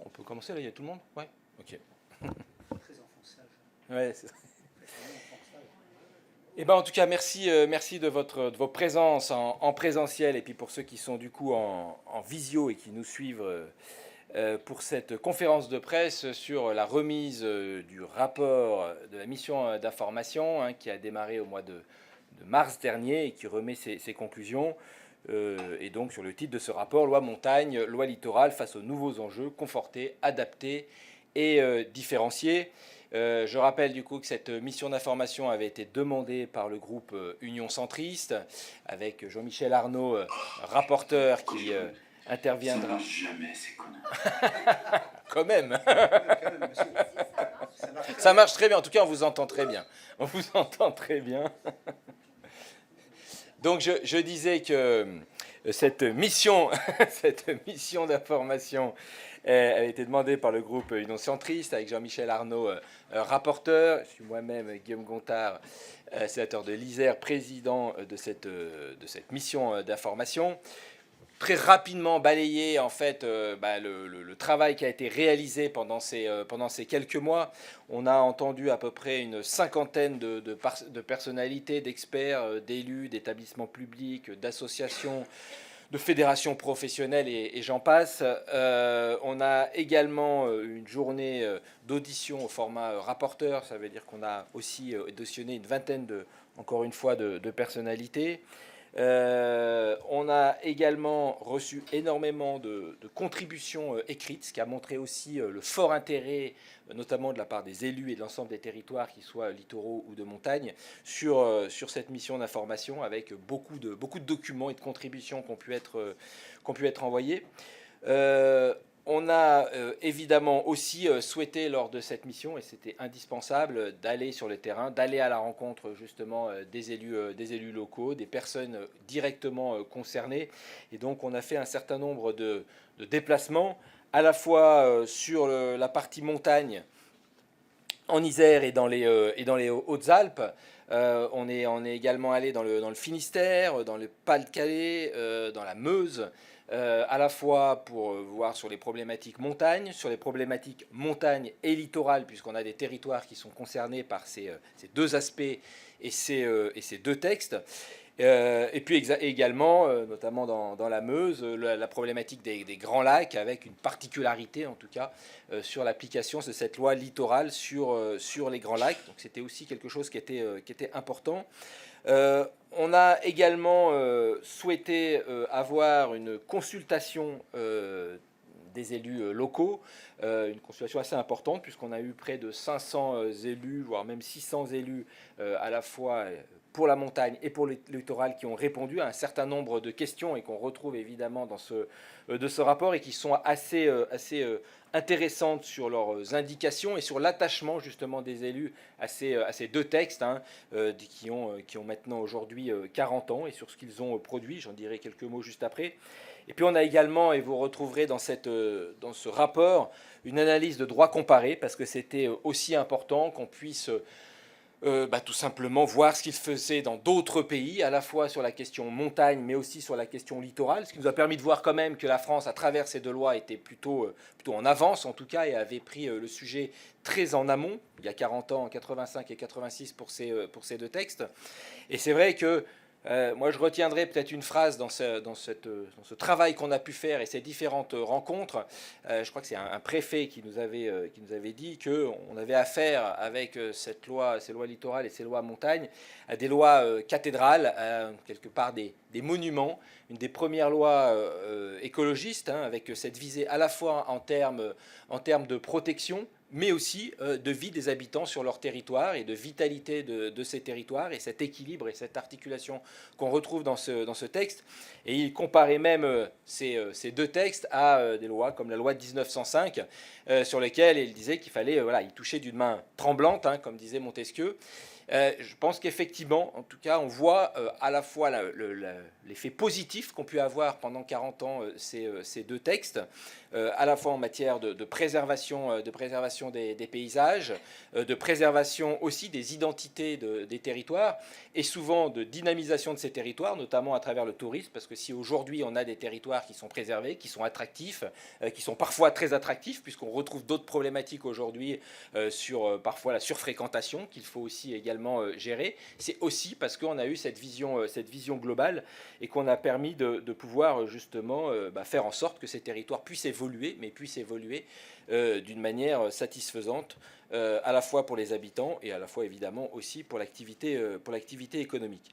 On peut commencer là, il y a tout le monde? Ouais. Ok. Très enfonçage. Ouais, c'est ça. Eh ben, en tout cas, merci de votre présence en présentiel et puis pour ceux qui sont du coup en visio et qui nous suivent pour cette conférence de presse sur la remise du rapport de la mission d'information qui a démarré au mois de mars dernier et qui remet ses conclusions. Et donc sur le titre de ce rapport, loi montagne, loi littoral face aux nouveaux enjeux, confortés, adaptés et différenciés. Je rappelle du coup que cette mission d'information avait été demandée par le groupe Union Centriste, avec Jean-Michel Arnaud, rapporteur, qui interviendra. Ça marche jamais, ces connards. Quand même. Ça marche. Ça marche très bien, en tout cas on vous entend très bien. On vous entend très bien. Donc je disais que cette mission d'information a été demandée par le groupe Union Centriste avec Jean-Michel Arnaud, rapporteur. Je suis moi-même Guillaume Gontard, sénateur de l'Isère, président de cette mission d'information. Très rapidement balayer en fait le travail qui a été réalisé pendant ces quelques mois. On a entendu à peu près une cinquantaine de personnalités, d'experts, d'élus, d'établissements publics, d'associations, de fédérations professionnelles et j'en passe. On a également une journée d'audition au format rapporteur. Ça veut dire qu'on a aussi auditionné une vingtaine encore une fois, de personnalités. On a également reçu énormément de contributions écrites, ce qui a montré aussi le fort intérêt, notamment de la part des élus et de l'ensemble des territoires, qu'ils soient littoraux ou de montagne, sur cette mission d'information, avec beaucoup de documents et de contributions qui ont pu être envoyés. On a évidemment aussi souhaité lors de cette mission, et c'était indispensable, d'aller sur le terrain, d'aller à la rencontre justement des élus locaux, des personnes directement concernées. Et donc on a fait un certain nombre de déplacements, à la fois sur la partie montagne, en Isère et dans les Hautes-Alpes. On est également allé dans le Finistère, dans le Pas-de-Calais, dans la Meuse, à la fois pour voir sur les problématiques montagne, sur les problématiques montagne et littoral, puisqu'on a des territoires qui sont concernés par ces deux aspects et ces deux textes. Et puis également, notamment dans la Meuse, la problématique des Grands Lacs, avec une particularité en tout cas sur l'application de cette loi littorale sur les Grands Lacs. Donc c'était aussi quelque chose qui était important. On a également souhaité avoir une consultation des élus locaux, une consultation assez importante, puisqu'on a eu près de 500 élus, voire même 600 élus à la fois pour la montagne et pour le littoral qui ont répondu à un certain nombre de questions et qu'on retrouve évidemment dans ce rapport et qui sont assez intéressantes sur leurs indications et sur l'attachement justement des élus à ces deux textes qui ont maintenant aujourd'hui 40 ans et sur ce qu'ils ont produit. J'en dirai quelques mots juste après. Et puis on a également, et vous retrouverez dans ce rapport, une analyse de droit comparé, parce que c'était aussi important qu'on puisse tout simplement voir ce qu'il faisait dans d'autres pays, à la fois sur la question montagne, mais aussi sur la question littorale, ce qui nous a permis de voir quand même que la France, à travers ces deux lois, était plutôt en avance, en tout cas, et avait pris le sujet très en amont, il y a 40 ans, en 85 et 86 pour ces deux textes. Et c'est vrai que moi, je retiendrai peut-être une phrase dans ce travail qu'on a pu faire et ces différentes rencontres. Je crois que c'est un préfet qui nous avait dit qu'on avait affaire avec ces lois littorales et ces lois montagne à des lois cathédrales, quelque part des monuments, une des premières lois écologistes, avec cette visée à la fois en termes de protection, mais aussi de vie des habitants sur leur territoire et de vitalité de ces territoires et cet équilibre et cette articulation qu'on retrouve dans ce texte. Et il comparait même ces deux textes à des lois comme la loi de 1905 sur lesquelles il disait qu'il fallait y toucher d'une main tremblante, comme disait Montesquieu. Je pense qu'effectivement, en tout cas, on voit à la fois l'effet positif qu'ont pu avoir pendant 40 ans ces deux textes, à la fois en matière de préservation des paysages, de préservation aussi des identités des territoires, et souvent de dynamisation de ces territoires, notamment à travers le tourisme, parce que si aujourd'hui on a des territoires qui sont préservés, qui sont attractifs, qui sont parfois très attractifs, puisqu'on retrouve d'autres problématiques aujourd'hui sur parfois la surfréquentation, qu'il faut aussi également gérer, c'est aussi parce qu'on a eu cette vision globale et qu'on a permis de pouvoir justement faire en sorte que ces territoires puissent évoluer, mais puissent évoluer d'une manière satisfaisante, à la fois pour les habitants et à la fois évidemment aussi pour l'activité économique.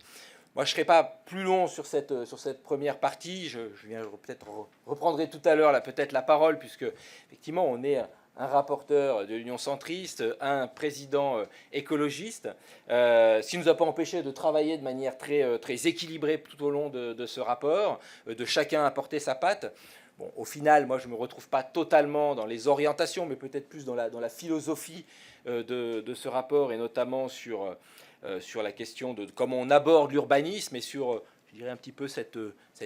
Moi, je ne serai pas plus long sur cette première partie. Je peut-être reprendrai tout à l'heure peut-être la parole, puisque effectivement on est un rapporteur de l'Union centriste, un président écologiste, ce qui ne nous a pas empêché de travailler de manière très équilibrée tout au long de ce rapport, de chacun apporter sa patte. Bon, au final, moi, je ne me retrouve pas totalement dans les orientations, mais peut-être plus dans la philosophie de ce rapport, et notamment sur la question de comment on aborde l'urbanisme et sur, je dirais, un petit peu cette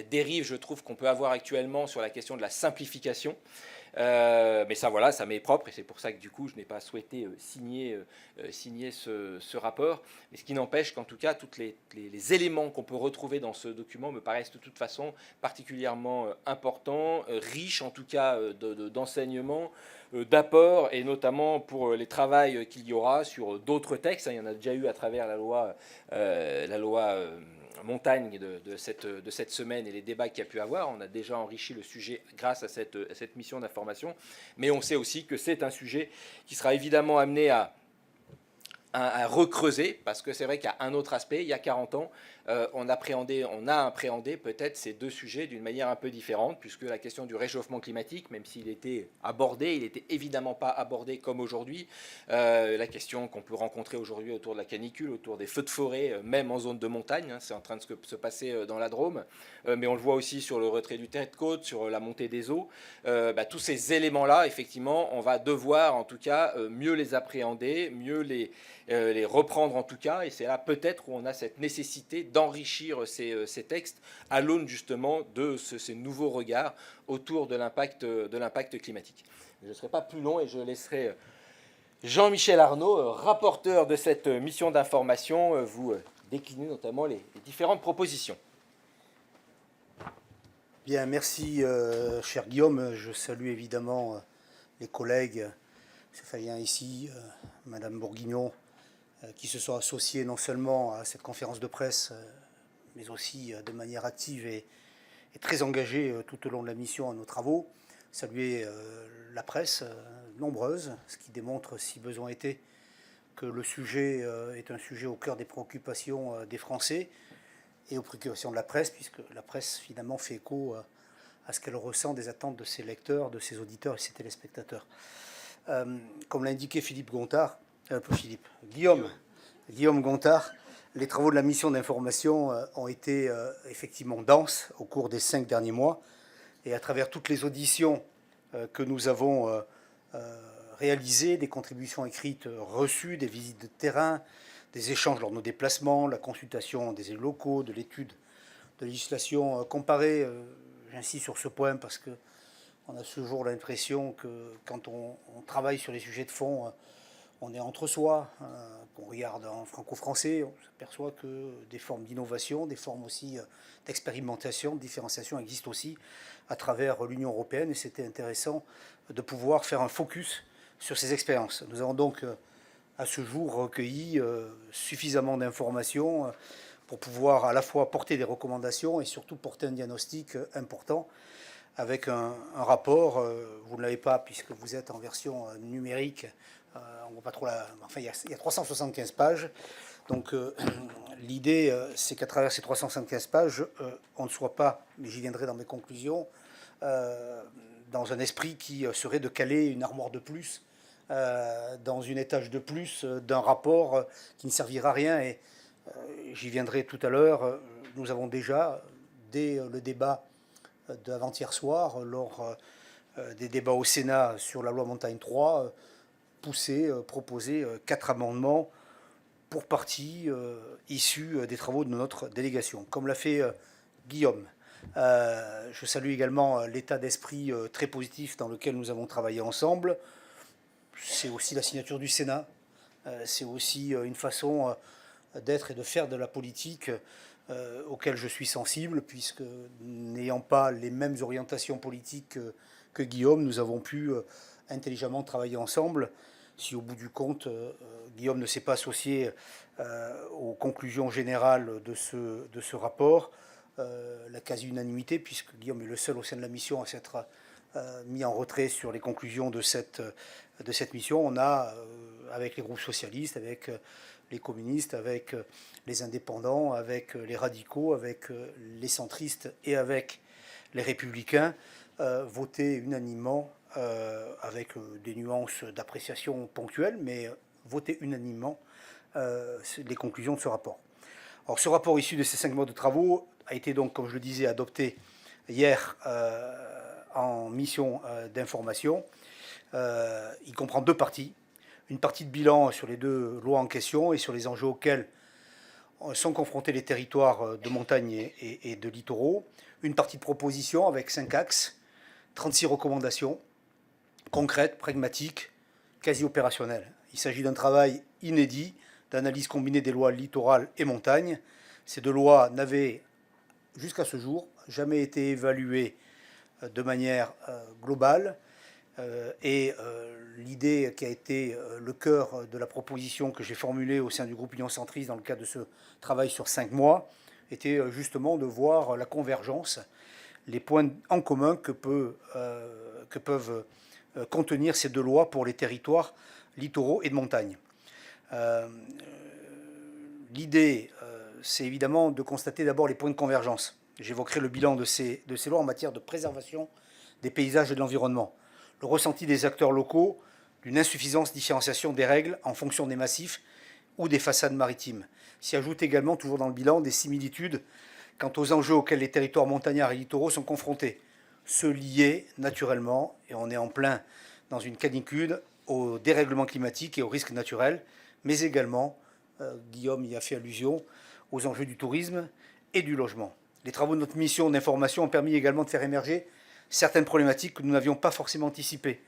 dérive, je trouve, qu'on peut avoir actuellement sur la question de la simplification. Mais ça, voilà, ça m'est propre, et c'est pour ça que du coup, je n'ai pas souhaité signer ce rapport. Mais ce qui n'empêche qu'en tout cas, tous les éléments qu'on peut retrouver dans ce document me paraissent de toute façon particulièrement importants, riches en tout cas d'enseignements, d'apports, et notamment pour les travaux qu'il y aura sur d'autres textes. Il y en a déjà eu à travers la loi montagne de cette semaine et les débats qu'il y a pu avoir. On a déjà enrichi le sujet grâce à cette mission d'information, mais on sait aussi que c'est un sujet qui sera évidemment amené à recreuser, parce que c'est vrai qu'il y a un autre aspect. Il y a 40 ans, on a appréhendé peut-être ces deux sujets d'une manière un peu différente, puisque la question du réchauffement climatique, même s'il était abordé, il n'était évidemment pas abordé comme aujourd'hui. La question qu'on peut rencontrer aujourd'hui autour de la canicule, autour des feux de forêt, même en zone de montagne, hein, c'est en train de se passer dans la Drôme, mais on le voit aussi sur le retrait du trait de côte, sur la montée des eaux. Tous ces éléments-là, effectivement, on va devoir en tout cas mieux les appréhender, mieux les reprendre en tout cas, et c'est là peut-être où on a cette nécessité d'enrichir ces textes à l'aune justement de ces nouveaux regards autour de l'impact climatique. Je ne serai pas plus long et je laisserai Jean-Michel Arnaud, rapporteur de cette mission d'information, vous décliner notamment les différentes propositions. Bien, merci cher Guillaume. Je salue évidemment les collègues, M. Fabien ici, Madame Bourguignon, qui se sont associés non seulement à cette conférence de presse, mais aussi de manière active et très engagée tout au long de la mission à nos travaux. Saluer la presse nombreuse, ce qui démontre, si besoin était, que le sujet est un sujet au cœur des préoccupations des Français et aux préoccupations de la presse, puisque la presse finalement fait écho à ce qu'elle ressent des attentes de ses lecteurs, de ses auditeurs et ses téléspectateurs. Comme l'a indiqué Guillaume Gontard, les travaux de la mission d'information ont été effectivement denses au cours des 5 derniers mois, et à travers toutes les auditions que nous avons réalisées, des contributions écrites reçues, des visites de terrain, des échanges lors de nos déplacements, la consultation des élus locaux, de l'étude de législation comparée, j'insiste sur ce point parce que on a toujours l'impression que quand on travaille sur les sujets de fond, on est entre soi, qu'on regarde en franco-français, on s'aperçoit que des formes d'innovation, des formes aussi d'expérimentation, de différenciation existent aussi à travers l'Union européenne, et c'était intéressant de pouvoir faire un focus sur ces expériences. Nous avons donc à ce jour recueilli suffisamment d'informations pour pouvoir à la fois porter des recommandations et surtout porter un diagnostic important avec un rapport. Vous ne l'avez pas puisque vous êtes en version numérique. On voit pas trop enfin, il y a 375 pages. Donc l'idée, c'est qu'à travers ces 375 pages, on ne soit pas, mais j'y viendrai dans mes conclusions, dans un esprit qui serait de caler une armoire de plus, dans une étage de plus d'un rapport qui ne servira à rien. Et j'y viendrai tout à l'heure. Nous avons déjà, dès le débat d'avant-hier soir, lors des débats au Sénat sur la loi Montagne 3, proposé 4 amendements pour partie issus des travaux de notre délégation, comme l'a fait Guillaume. Je salue également l'état d'esprit très positif dans lequel nous avons travaillé ensemble. C'est aussi la signature du Sénat. C'est aussi une façon d'être et de faire de la politique auquel je suis sensible, puisque n'ayant pas les mêmes orientations politiques que Guillaume, nous avons pu intelligemment travailler ensemble. Si au bout du compte, Guillaume ne s'est pas associé aux conclusions générales de ce rapport, la quasi-unanimité, puisque Guillaume est le seul au sein de la mission à s'être mis en retrait sur les conclusions de cette mission, on a, avec les groupes socialistes, avec les communistes, avec les indépendants, avec les radicaux, avec les centristes et avec les républicains, voté unanimement, avec des nuances d'appréciation ponctuelles, mais voté unanimement les conclusions de ce rapport. Alors, ce rapport issu de ces 5 mois de travaux a été donc, comme je le disais, adopté hier en mission d'information. Il comprend 2 parties. Une partie de bilan sur les 2 lois en question et sur les enjeux auxquels sont confrontés les territoires de montagne et de littoraux. Une partie de proposition avec 5 axes, 36 recommandations concrètes, pragmatiques, quasi opérationnelles. Il s'agit d'un travail inédit d'analyse combinée des lois littorales et montagne. Ces 2 lois n'avaient, jusqu'à ce jour, jamais été évaluées de manière globale. Et l'idée qui a été le cœur de la proposition que j'ai formulée au sein du groupe Union Centriste dans le cadre de ce travail sur 5 mois était justement de voir la convergence, les points en commun que peuvent contenir ces 2 lois pour les territoires littoraux et de montagne. L'idée, c'est évidemment de constater d'abord les points de convergence. J'évoquerai le bilan de ces lois en matière de préservation des paysages et de l'environnement. Le ressenti des acteurs locaux d'une insuffisance différenciation des règles en fonction des massifs ou des façades maritimes. S'y ajoute également, toujours dans le bilan, des similitudes quant aux enjeux auxquels les territoires montagnards et littoraux sont confrontés. Ceux liés, naturellement, et on est en plein dans une canicule, au dérèglement climatique et aux risques naturels, mais également, Guillaume y a fait allusion, aux enjeux du tourisme et du logement. Les travaux de notre mission d'information ont permis également de faire émerger certaines problématiques que nous n'avions pas forcément anticipées.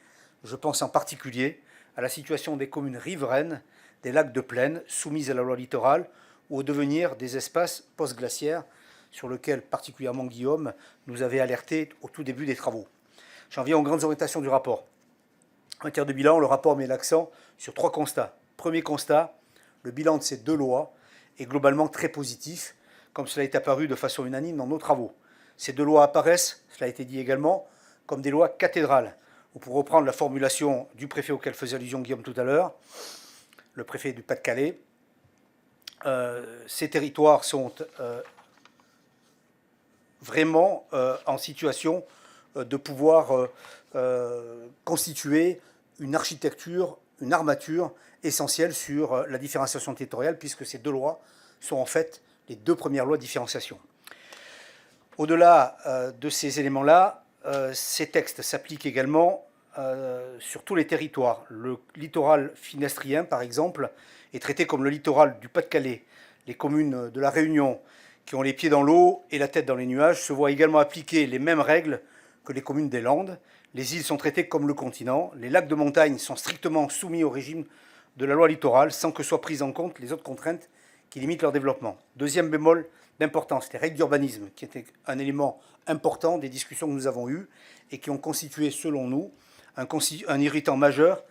Je pense en particulier à la situation des communes riveraines des lacs de plaine soumises à la loi littorale ou au devenir des espaces post-glaciaires sur lequel particulièrement Guillaume nous avait alerté au tout début des travaux. J'en viens aux grandes orientations du rapport. En matière de bilan, le rapport met l'accent sur 3 constats. Premier constat, le bilan de ces 2 lois est globalement très positif, comme cela est apparu de façon unanime dans nos travaux. Ces 2 lois apparaissent, cela a été dit également, comme des lois cathédrales, ou pour reprendre la formulation du préfet auquel faisait allusion Guillaume tout à l'heure, le préfet du Pas-de-Calais, ces territoires sont vraiment en situation de pouvoir constituer une architecture, une armature essentielle sur la différenciation territoriale, puisque ces 2 lois sont en fait les 2 premières lois de différenciation. Au-delà de ces éléments-là, ces textes s'appliquent également sur tous les territoires. Le littoral finestrien, par exemple, est traité comme le littoral du Pas-de-Calais. Les communes de la Réunion, qui ont les pieds dans l'eau et la tête dans les nuages, se voient également appliquer les mêmes règles que les communes des Landes. Les îles sont traitées comme le continent. Les lacs de montagne sont strictement soumis au régime de la loi littorale, sans que soient prises en compte les autres contraintes qui limitent leur développement. Deuxième bémol d'importance, les règles d'urbanisme, qui étaient un élément important des discussions que nous avons eues et qui ont constitué, selon nous, un irritant majeur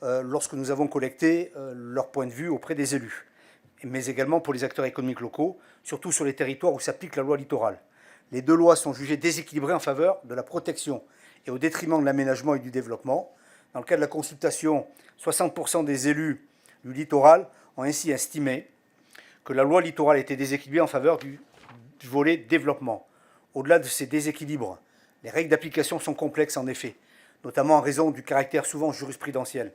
lorsque nous avons collecté leur point de vue auprès des élus, mais également pour les acteurs économiques locaux, surtout sur les territoires où s'applique la loi littorale. Les 2 lois sont jugées déséquilibrées en faveur de la protection et au détriment de l'aménagement et du développement. Dans le cas de la consultation, 60% des élus du littoral ont ainsi estimé que la loi littorale était déséquilibrée en faveur du volet développement. Au-delà de ces déséquilibres, les règles d'application sont complexes en effet, notamment en raison du caractère souvent jurisprudentiel.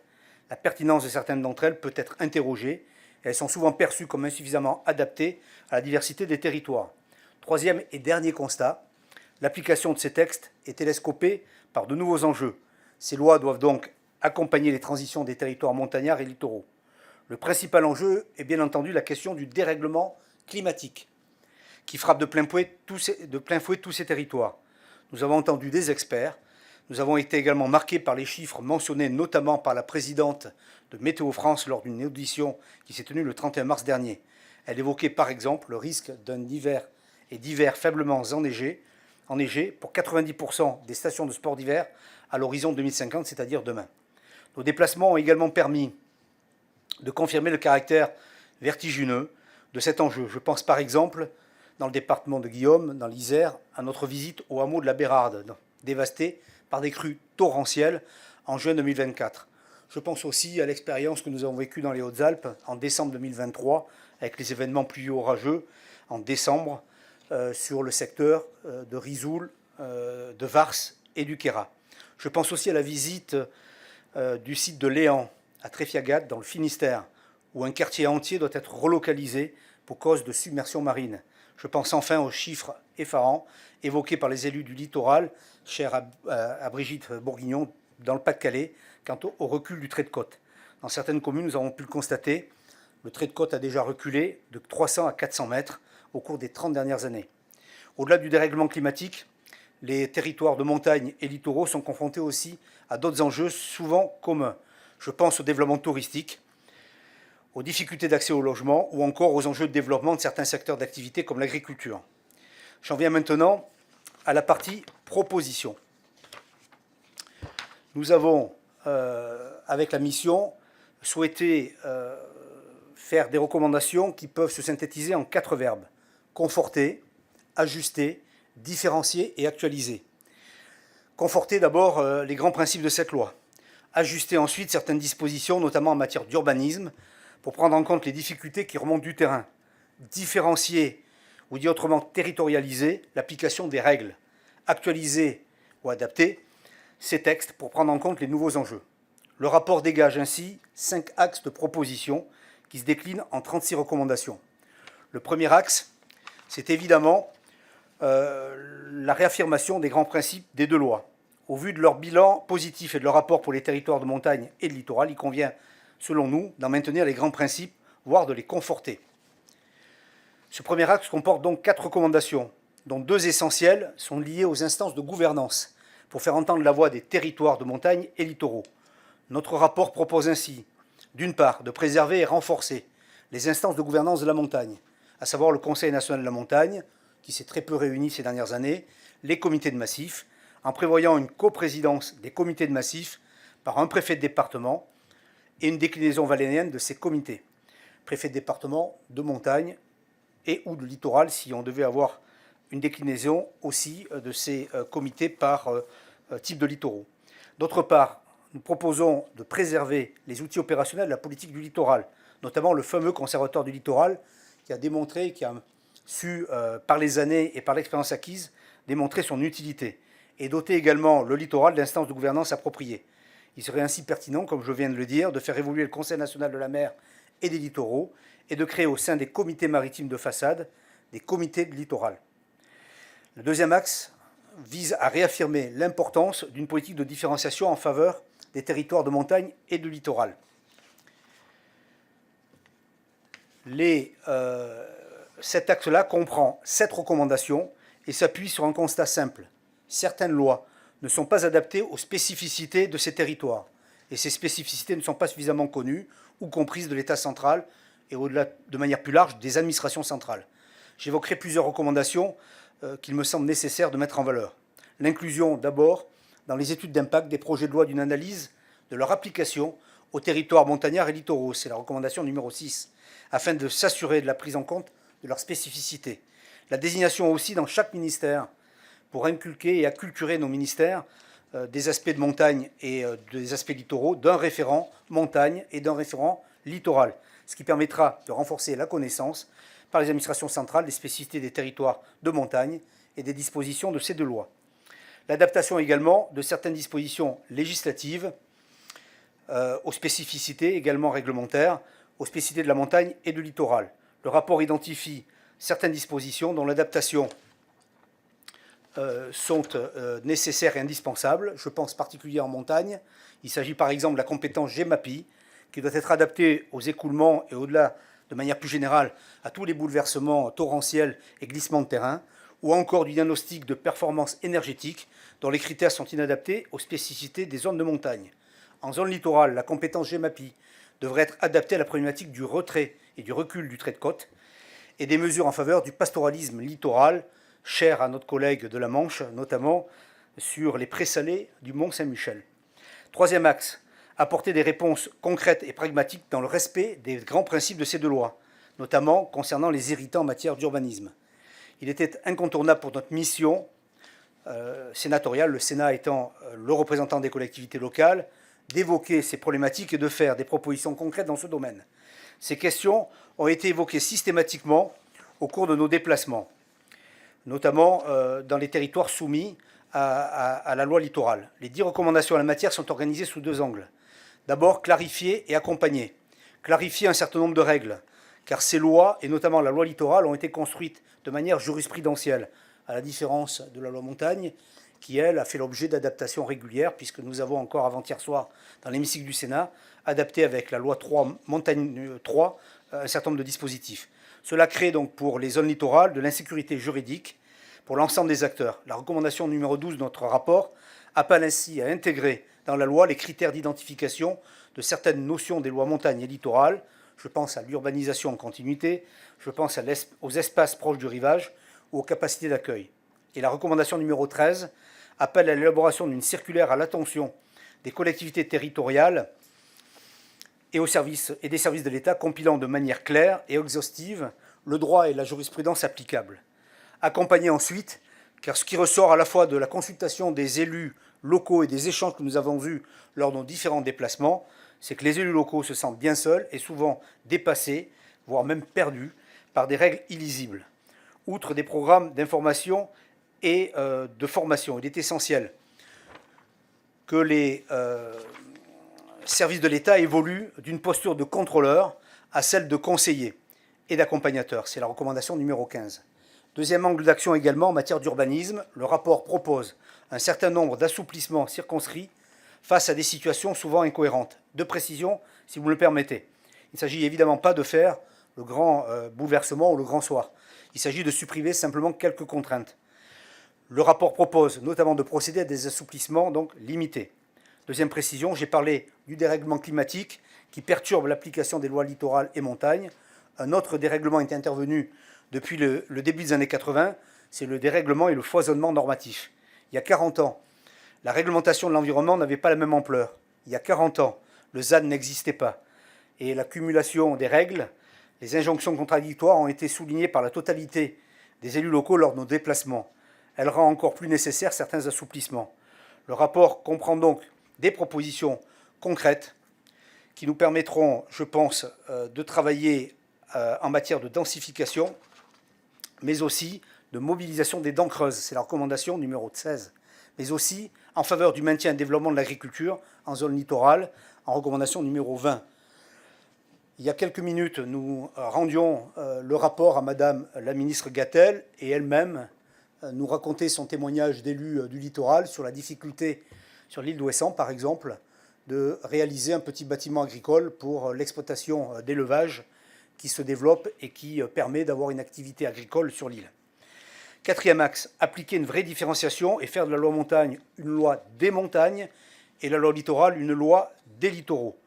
La pertinence de certaines d'entre elles peut être interrogée et elles sont souvent perçues comme insuffisamment adaptées à la diversité des territoires. Troisième et dernier constat, l'application de ces textes est télescopée par de nouveaux enjeux. Ces lois doivent donc accompagner les transitions des territoires montagnards et littoraux. Le principal enjeu est bien entendu la question du dérèglement climatique, qui frappe de plein fouet tous ces territoires. Nous avons entendu des experts, nous avons été également marqués par les chiffres mentionnés notamment par la présidente de Météo France lors d'une audition qui s'est tenue le 31 mars dernier. Elle évoquait par exemple le risque d'un hiver et d'hiver faiblement enneigés pour 90% des stations de sport d'hiver à l'horizon 2050, c'est-à-dire demain. Nos déplacements ont également permis de confirmer le caractère vertigineux de cet enjeu. Je pense par exemple, dans le département de Guillaume, dans l'Isère, à notre visite au hameau de la Bérarde, dévasté par des crues torrentielles en juin 2024. Je pense aussi à l'expérience que nous avons vécue dans les Hautes-Alpes en décembre 2023, avec les événements pluvieux-orageux en décembre sur le secteur de Risoul, de Vars et du Queyras. Je pense aussi à la visite du site de Léan, à Tréfiagat, dans le Finistère, où un quartier entier doit être relocalisé pour cause de submersion marine. Je pense enfin aux chiffres effarants évoqués par les élus du littoral, chers à Brigitte Bourguignon, dans le Pas-de-Calais, quant au recul du trait de côte. Dans certaines communes, nous avons pu le constater, le trait de côte a déjà reculé de 300 à 400 mètres au cours des 30 dernières années. Au-delà du dérèglement climatique, les territoires de montagne et littoraux sont confrontés aussi à d'autres enjeux souvent communs. Je pense au développement touristique, aux difficultés d'accès au logement ou encore aux enjeux de développement de certains secteurs d'activité comme l'agriculture. J'en viens maintenant à la partie proposition. Nous avons, avec la mission, souhaité faire des recommandations qui peuvent se synthétiser en 4 verbes. Conforter, ajuster, différencier et actualiser. Conforter d'abord les grands principes de cette loi. Ajuster ensuite certaines dispositions, notamment en matière d'urbanisme, pour prendre en compte les difficultés qui remontent du terrain. Différencier, ou dit autrement territorialiser, l'application des règles. Actualiser ou adapter ces textes pour prendre en compte les nouveaux enjeux. Le rapport dégage ainsi 5 axes de proposition qui se déclinent en 36 recommandations. Le premier axe, c'est évidemment la réaffirmation des grands principes des 2 lois. Au vu de leur bilan positif et de leur rapport pour les territoires de montagne et de littoral, il convient, selon nous, d'en maintenir les grands principes, voire de les conforter. Ce premier axe comporte donc 4 recommandations, dont 2 essentielles sont liées aux instances de gouvernance, pour faire entendre la voix des territoires de montagne et littoraux. Notre rapport propose ainsi, d'une part, de préserver et renforcer les instances de gouvernance de la montagne, à savoir le Conseil national de la montagne, qui s'est très peu réuni ces dernières années, les comités de massif, en prévoyant une coprésidence des comités de massif par un préfet de département et une déclinaison vallénienne de ces comités. Préfet de département de montagne et ou de littoral, si on devait avoir une déclinaison aussi de ces comités par type de littoraux. D'autre part, nous proposons de préserver les outils opérationnels de la politique du littoral, notamment le fameux conservatoire du littoral qui a démontré, qui a su, par les années et par l'expérience acquise, démontrer son utilité, et doter également le littoral d'instances de gouvernance appropriées. Il serait ainsi pertinent, comme je viens de le dire, de faire évoluer le Conseil national de la mer et des littoraux, et de créer au sein des comités maritimes de façade des comités de littoral. Le deuxième axe vise à réaffirmer l'importance d'une politique de différenciation en faveur des territoires de montagne et de littoral. Cet axe-là comprend 7 recommandations et s'appuie sur un constat simple. Certaines lois ne sont pas adaptées aux spécificités de ces territoires, et ces spécificités ne sont pas suffisamment connues ou comprises de l'État central et au-delà, de manière plus large, des administrations centrales. J'évoquerai plusieurs recommandations qu'il me semble nécessaire de mettre en valeur. L'inclusion, d'abord, dans les études d'impact des projets de loi d'une analyse de leur application aux territoires montagnards et littoraux. C'est la recommandation numéro 6, afin de s'assurer de la prise en compte de leurs spécificités. La désignation aussi dans chaque ministère pour inculquer et acculturer nos ministères des aspects de montagne et des aspects littoraux, d'un référent montagne et d'un référent littoral, ce qui permettra de renforcer la connaissance par les administrations centrales des spécificités des territoires de montagne et des dispositions de ces 2 lois. L'adaptation également de certaines dispositions législatives aux spécificités également réglementaires, aux spécificités de la montagne et du littoral. Le rapport identifie certaines dispositions dont l'adaptation sont nécessaires et indispensables. Je pense particulièrement en montagne. Il s'agit par exemple de la compétence GEMAPI, qui doit être adapté aux écoulements et au-delà, de manière plus générale, à tous les bouleversements torrentiels et glissements de terrain, ou encore du diagnostic de performance énergétique dont les critères sont inadaptés aux spécificités des zones de montagne. En zone littorale, la compétence GEMAPI devrait être adaptée à la problématique du retrait et du recul du trait de côte et des mesures en faveur du pastoralisme littoral, cher à notre collègue de la Manche, notamment sur les présalés du Mont-Saint-Michel. Troisième axe, apporter des réponses concrètes et pragmatiques dans le respect des grands principes de ces deux lois, notamment concernant les irritants en matière d'urbanisme. Il était incontournable pour notre mission sénatoriale, le Sénat étant le représentant des collectivités locales, d'évoquer ces problématiques et de faire des propositions concrètes dans ce domaine. Ces questions ont été évoquées systématiquement au cours de nos déplacements, notamment dans les territoires soumis à la loi littorale. Les 10 recommandations en la matière sont organisées sous 2 angles. D'abord, clarifier et accompagner. Clarifier un certain nombre de règles, car ces lois, et notamment la loi littorale, ont été construites de manière jurisprudentielle, à la différence de la loi montagne, qui, elle, a fait l'objet d'adaptations régulières, puisque nous avons encore avant-hier soir, dans l'hémicycle du Sénat, adapté avec la loi 3, Montagne 3, un certain nombre de dispositifs. Cela crée donc pour les zones littorales de l'insécurité juridique pour l'ensemble des acteurs. La recommandation numéro 12 de notre rapport appelle ainsi à intégrer dans la loi les critères d'identification de certaines notions des lois montagne et littorales. Je pense à l'urbanisation en continuité, je pense aux espaces proches du rivage ou aux capacités d'accueil. Et la recommandation numéro 13 appelle à l'élaboration d'une circulaire à l'attention des collectivités territoriales et des services de l'État compilant de manière claire et exhaustive le droit et la jurisprudence applicables. Accompagner ensuite, car ce qui ressort à la fois de la consultation des élus locaux et des échanges que nous avons eus lors de nos différents déplacements, c'est que les élus locaux se sentent bien seuls et souvent dépassés, voire même perdus, par des règles illisibles. Outre des programmes d'information et de formation, il est essentiel que les services de l'État évoluent d'une posture de contrôleur à celle de conseiller et d'accompagnateur. C'est la recommandation numéro 15. Deuxième angle d'action également en matière d'urbanisme, le rapport propose un certain nombre d'assouplissements circonscrits face à des situations souvent incohérentes. De précision, si vous me le permettez. Il ne s'agit évidemment pas de faire le grand bouleversement ou le grand soir. Il s'agit de supprimer simplement quelques contraintes. Le rapport propose notamment de procéder à des assouplissements donc limités. Deuxième précision, j'ai parlé du dérèglement climatique qui perturbe l'application des lois littorales et montagnes. Un autre dérèglement est intervenu depuis le début des années 80, c'est le dérèglement et le foisonnement normatif. Il y a 40 ans, la réglementation de l'environnement n'avait pas la même ampleur. Il y a 40 ans, le ZAN n'existait pas. Et l'accumulation des règles, les injonctions contradictoires ont été soulignées par la totalité des élus locaux lors de nos déplacements. Elle rend encore plus nécessaires certains assouplissements. Le rapport comprend donc des propositions concrètes qui nous permettront, je pense, de travailler en matière de densification, mais aussi de mobilisation des dents creuses. C'est la recommandation numéro 16. Mais aussi en faveur du maintien et développement de l'agriculture en zone littorale, en recommandation numéro 20. Il y a quelques minutes, nous rendions le rapport à Madame la ministre Gatel et elle-même nous racontait son témoignage d'élu du littoral sur la difficulté, sur l'île d'Ouessant par exemple, de réaliser un petit bâtiment agricole pour l'exploitation d'élevage qui se développe et qui permet d'avoir une activité agricole sur l'île. Quatrième axe, appliquer une vraie différenciation et faire de la loi montagne une loi des montagnes et la loi littorale une loi des littoraux.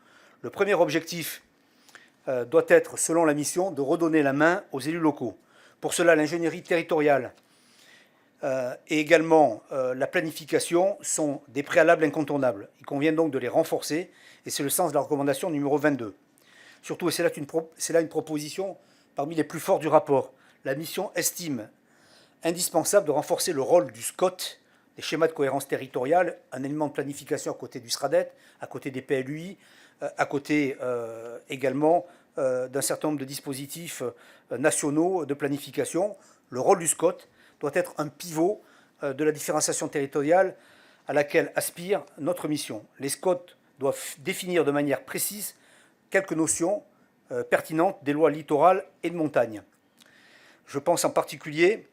Le premier objectif doit être, selon la mission, de redonner la main aux élus locaux. Pour cela, l'ingénierie territoriale et également la planification sont des préalables incontournables. Il convient donc de les renforcer et c'est le sens de la recommandation numéro 22. Surtout, et c'est là une proposition parmi les plus fortes du rapport, la mission estime indispensable de renforcer le rôle du SCOT, des schémas de cohérence territoriale, un élément de planification à côté du SRADET, à côté des PLUI, à côté également d'un certain nombre de dispositifs nationaux de planification. Le rôle du SCOT doit être un pivot de la différenciation territoriale à laquelle aspire notre mission. Les SCOT doivent définir de manière précise quelques notions pertinentes des lois littorales et de montagne. Je pense en particulier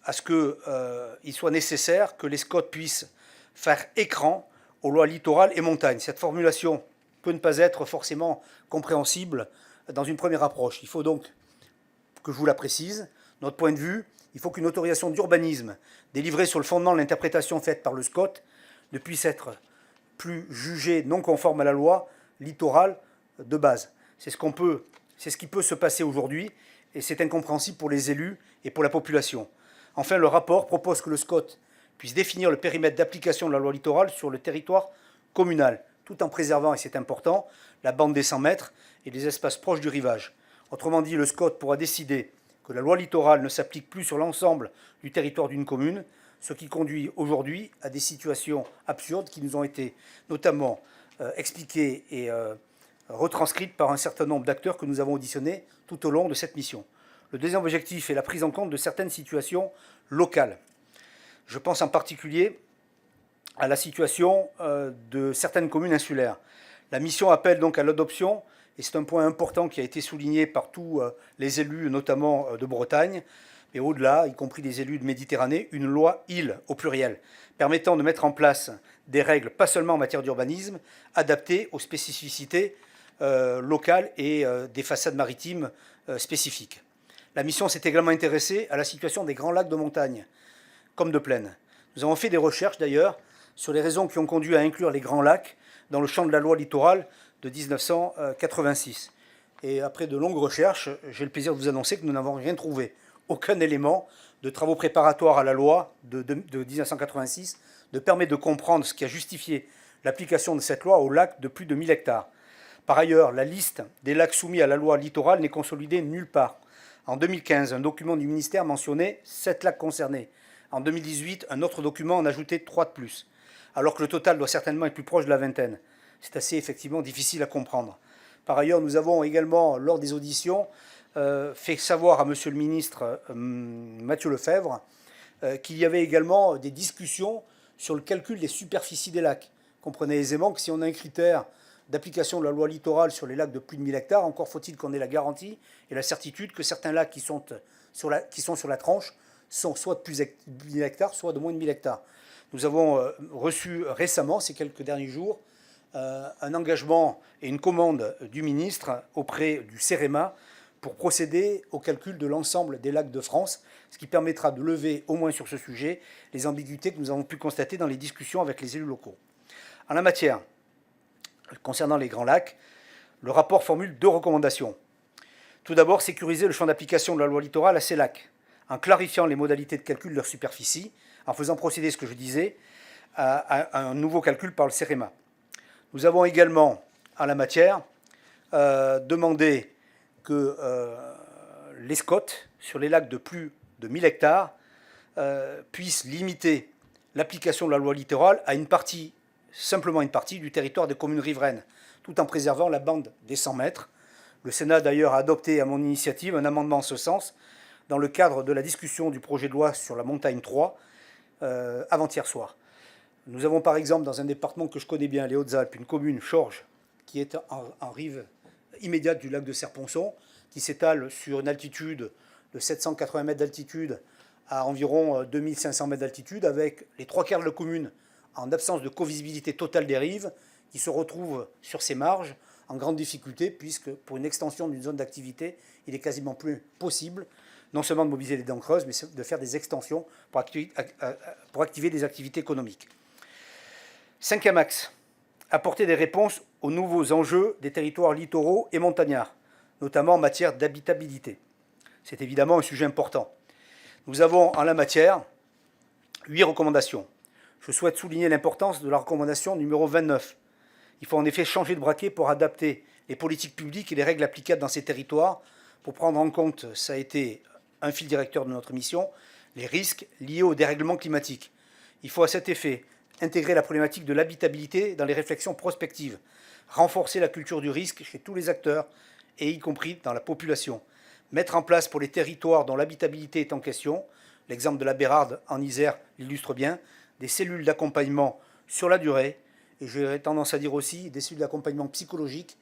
à ce qu'il soit nécessaire que les SCOT puissent faire écran aux lois littorales et montagne. Cette formulation peut ne pas être forcément compréhensible dans une première approche. Il faut donc que je vous la précise. Notre point de vue, il faut qu'une autorisation d'urbanisme délivrée sur le fondement de l'interprétation faite par le SCOT ne puisse être plus jugée non conforme à la loi littorale de base. C'est ce qui peut se passer aujourd'hui et c'est incompréhensible pour les élus et pour la population. Enfin, le rapport propose que le SCOT puisse définir le périmètre d'application de la loi littorale sur le territoire communal, tout en préservant, et c'est important, la bande des 100 mètres et les espaces proches du rivage. Autrement dit, le SCOT pourra décider que la loi littorale ne s'applique plus sur l'ensemble du territoire d'une commune, ce qui conduit aujourd'hui à des situations absurdes qui nous ont été notamment expliquées et retranscrites par un certain nombre d'acteurs que nous avons auditionnés tout au long de cette mission. Le deuxième objectif est la prise en compte de certaines situations locales. Je pense en particulier à la situation de certaines communes insulaires. La mission appelle donc à l'adoption, et c'est un point important qui a été souligné par tous les élus, notamment de Bretagne, mais au-delà, y compris des élus de Méditerranée, une loi île au pluriel, permettant de mettre en place des règles, pas seulement en matière d'urbanisme, adaptées aux spécificités locales et des façades maritimes spécifiques. La mission s'est également intéressée à la situation des grands lacs de montagne, comme de plaine. Nous avons fait des recherches d'ailleurs sur les raisons qui ont conduit à inclure les grands lacs dans le champ de la loi littorale de 1986. Et après de longues recherches, j'ai le plaisir de vous annoncer que nous n'avons rien trouvé. Aucun élément de travaux préparatoires à la loi de 1986 ne permet de comprendre ce qui a justifié l'application de cette loi aux lacs de plus de 1000 hectares. Par ailleurs, la liste des lacs soumis à la loi littorale n'est consolidée nulle part. En 2015, un document du ministère mentionnait 7 lacs concernés. En 2018, un autre document en ajoutait 3 de plus, alors que le total doit certainement être plus proche de la vingtaine. C'est assez effectivement difficile à comprendre. Par ailleurs, nous avons également, lors des auditions, fait savoir à Monsieur le ministre Mathieu Lefebvre qu'il y avait également des discussions sur le calcul des superficies des lacs. Comprenez aisément que si on a un critère d'application de la loi littorale sur les lacs de plus de 1000 hectares, encore faut-il qu'on ait la garantie et la certitude que certains lacs qui sont sur la tranche sont soit de plus de 1000 hectares, soit de moins de 1000 hectares. Nous avons reçu récemment, ces quelques derniers jours, un engagement et une commande du ministre auprès du CEREMA pour procéder au calcul de l'ensemble des lacs de France, ce qui permettra de lever, au moins sur ce sujet, les ambiguïtés que nous avons pu constater dans les discussions avec les élus locaux. En la matière, concernant les grands lacs, le rapport formule 2 recommandations. Tout d'abord, sécuriser le champ d'application de la loi littorale à ces lacs, en clarifiant les modalités de calcul de leur superficie, en faisant procéder, ce que je disais, à un nouveau calcul par le CEREMA. Nous avons également, en la matière, demandé que les SCOT, sur les lacs de plus de 1000 hectares, puissent limiter l'application de la loi littorale à une partie, simplement une partie, du territoire des communes riveraines, tout en préservant la bande des 100 mètres. Le Sénat, d'ailleurs, a adopté à mon initiative un amendement en ce sens dans le cadre de la discussion du projet de loi sur la montagne 3, avant-hier soir. Nous avons par exemple, dans un département que je connais bien, les Hautes-Alpes, une commune, Chorges, qui est en rive immédiate du lac de Serponçon, qui s'étale sur une altitude de 780 mètres d'altitude à environ 2500 mètres d'altitude, avec les 3/4 de la commune en absence de covisibilité totale des rives, qui se retrouvent sur ces marges en grande difficulté, puisque pour une extension d'une zone d'activité, il est quasiment plus possible, non seulement de mobiliser les dents creuses, mais de faire des extensions pour activer des activités économiques. 5e axe, apporter des réponses aux nouveaux enjeux des territoires littoraux et montagnards, notamment en matière d'habitabilité. C'est évidemment un sujet important. Nous avons en la matière 8 recommandations. Je souhaite souligner l'importance de la recommandation numéro 29. Il faut en effet changer de braquet pour adapter les politiques publiques et les règles applicables dans ces territoires pour prendre en compte, ça a été un fil directeur de notre mission, les risques liés au dérèglement climatique. Il faut à cet effet intégrer la problématique de l'habitabilité dans les réflexions prospectives, renforcer la culture du risque chez tous les acteurs, et y compris dans la population, mettre en place pour les territoires dont l'habitabilité est en question, l'exemple de la Bérarde en Isère l'illustre bien, des cellules d'accompagnement sur la durée, et j'aurais tendance à dire aussi des cellules d'accompagnement psychologique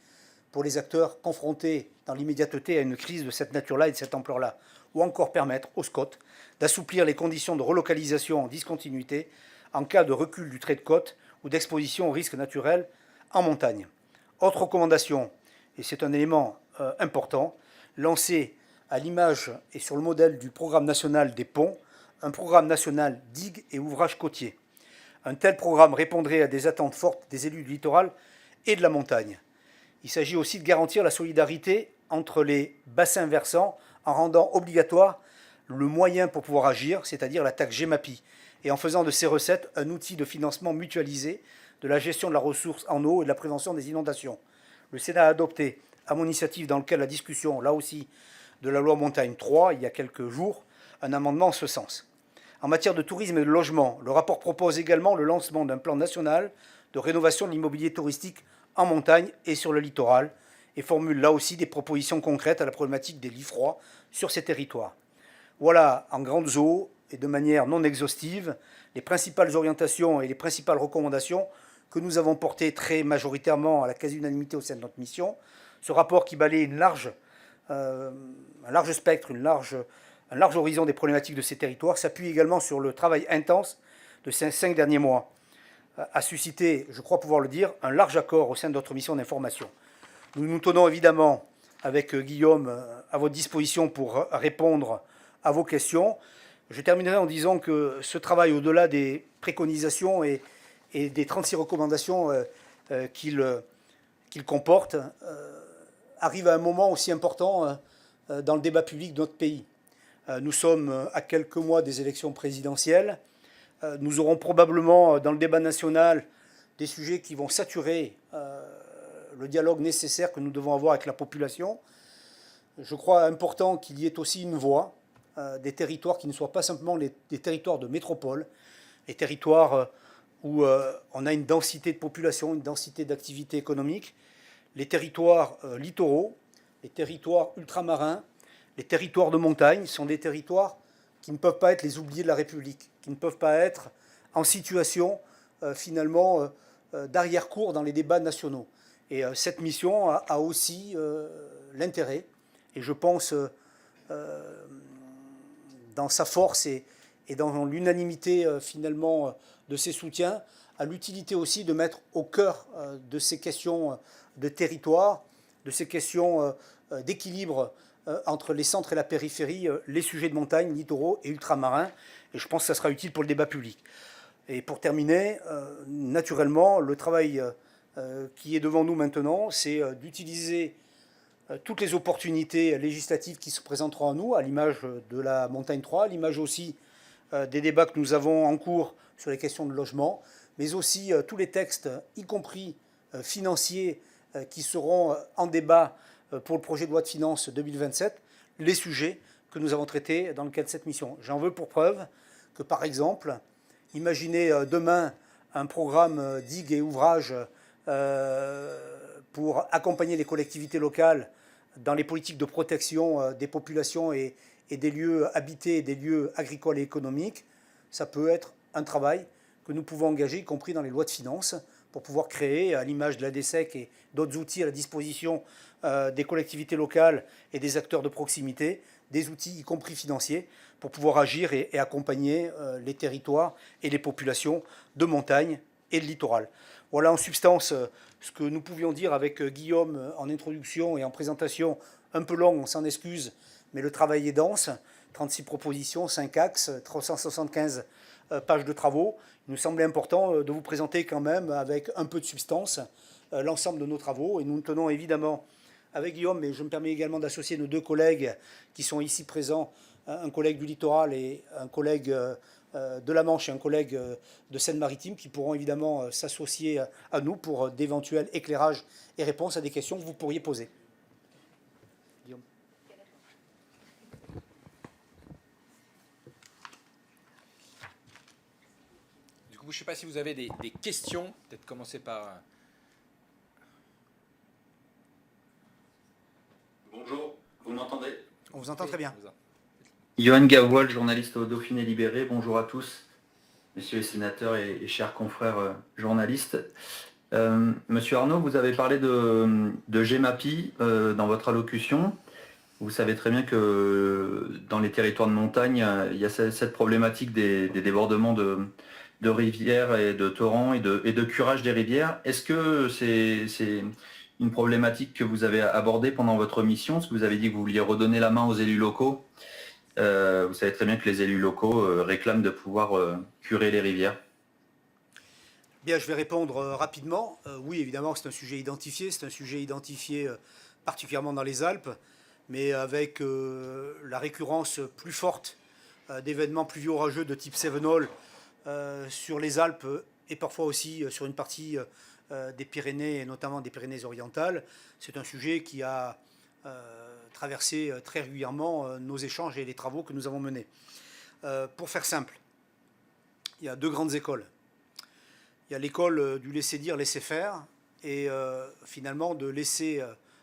pour les acteurs confrontés dans l'immédiateté à une crise de cette nature-là et de cette ampleur-là, ou encore permettre aux SCOT d'assouplir les conditions de relocalisation en discontinuité en cas de recul du trait de côte ou d'exposition aux risques naturels en montagne. Autre recommandation, et c'est un élément important, lancer à l'image et sur le modèle du programme national des ponts, un programme national digues et ouvrages côtiers. Un tel programme répondrait à des attentes fortes des élus du littoral et de la montagne. Il s'agit aussi de garantir la solidarité entre les bassins versants en rendant obligatoire le moyen pour pouvoir agir, c'est-à-dire la taxe GEMAPI, et en faisant de ces recettes un outil de financement mutualisé de la gestion de la ressource en eau et de la prévention des inondations. Le Sénat a adopté, à mon initiative, dans le cadre de la discussion, là aussi, de la loi Montagne 3, il y a quelques jours, un amendement en ce sens. En matière de tourisme et de logement, le rapport propose également le lancement d'un plan national de rénovation de l'immobilier touristique en montagne et sur le littoral, et formule là aussi des propositions concrètes à la problématique des lits froids sur ces territoires. Voilà, en grandes eaux et de manière non exhaustive, les principales orientations et les principales recommandations que nous avons portées très majoritairement à la quasi-unanimité au sein de notre mission. Ce rapport qui balaye un large spectre, un large horizon des problématiques de ces territoires s'appuie également sur le travail intense de ces 5 derniers mois, a suscité, je crois pouvoir le dire, un large accord au sein de notre mission d'information. Nous nous tenons évidemment avec Guillaume à votre disposition pour répondre à vos questions. Je terminerai en disant que ce travail, au-delà des préconisations et des 36 recommandations qu'il comporte, arrive à un moment aussi important dans le débat public de notre pays. Nous sommes à quelques mois des élections présidentielles. Nous aurons probablement dans le débat national des sujets qui vont saturer le dialogue nécessaire que nous devons avoir avec la population. Je crois important qu'il y ait aussi une voix des territoires qui ne soient pas simplement des territoires de métropole, les territoires où on a une densité de population, une densité d'activité économique, les territoires littoraux, les territoires ultramarins, les territoires de montagne sont des territoires qui ne peuvent pas être les oubliés de la République, qui ne peuvent pas être en situation finalement d'arrière-cour dans les débats nationaux. Et cette mission a aussi l'intérêt, et je pense dans sa force et dans l'unanimité finalement de ses soutiens, à l'utilité aussi de mettre au cœur de ces questions de territoire, de ces questions d'équilibre entre les centres et la périphérie, les sujets de montagne, littoraux et ultramarins. Et je pense que ça sera utile pour le débat public. Et pour terminer, naturellement, le travail qui est devant nous maintenant, c'est d'utiliser toutes les opportunités législatives qui se présenteront à nous, à l'image de la Montagne 3, à l'image aussi des débats que nous avons en cours sur les questions de logement, mais aussi tous les textes, y compris financiers, qui seront en débat pour le projet de loi de finances 2027, les sujets que nous avons traités dans le cadre de cette mission. J'en veux pour preuve que, par exemple, imaginez demain un programme digues et ouvrages pour accompagner les collectivités locales dans les politiques de protection des populations et des lieux habités et des lieux agricoles et économiques. Ça peut être un travail que nous pouvons engager, y compris dans les lois de finances, pour pouvoir créer, à l'image de la DSEC et d'autres outils à la disposition des collectivités locales et des acteurs de proximité, des outils, y compris financiers, pour pouvoir agir et accompagner les territoires et les populations de montagne et de littoral. Voilà en substance ce que nous pouvions dire avec Guillaume en introduction et en présentation, un peu long, on s'en excuse, mais le travail est dense, 36 propositions, 5 axes, 375 pages de travaux. Il nous semblait important de vous présenter quand même avec un peu de substance l'ensemble de nos travaux, et nous nous tenons évidemment avec Guillaume, mais je me permets également d'associer nos deux collègues qui sont ici présents, un collègue du littoral et un collègue de la Manche et un collègue de Seine-Maritime, qui pourront évidemment s'associer à nous pour d'éventuels éclairages et réponses à des questions que vous pourriez poser. Guillaume. Du coup, je ne sais pas si vous avez des questions, peut-être commencer par... Bonjour, vous m'entendez? On vous entend très bien. Johan Gavoil, journaliste au Dauphiné Libéré. Bonjour à tous, messieurs les sénateurs et chers confrères journalistes. Monsieur Arnaud, vous avez parlé de GEMAPI dans votre allocution. Vous savez très bien que dans les territoires de montagne, il y a cette problématique des débordements de rivières et de torrents et de curage des rivières. Est-ce que c'est une problématique que vous avez abordée pendant votre mission, parce que vous avez dit que vous vouliez redonner la main aux élus locaux. Vous savez très bien que les élus locaux réclament de pouvoir curer les rivières. Bien, je vais répondre rapidement. Oui, évidemment, c'est un sujet identifié. C'est un sujet identifié particulièrement dans les Alpes, mais avec la récurrence plus forte d'événements pluvieux orageux de type Cévenol sur les Alpes et parfois aussi sur une partie des Pyrénées, et notamment des Pyrénées-Orientales. C'est un sujet qui a traversé très régulièrement nos échanges et les travaux que nous avons menés. Pour faire simple, il y a deux grandes écoles. Il y a l'école du laisser dire, laisser faire, et finalement de laisser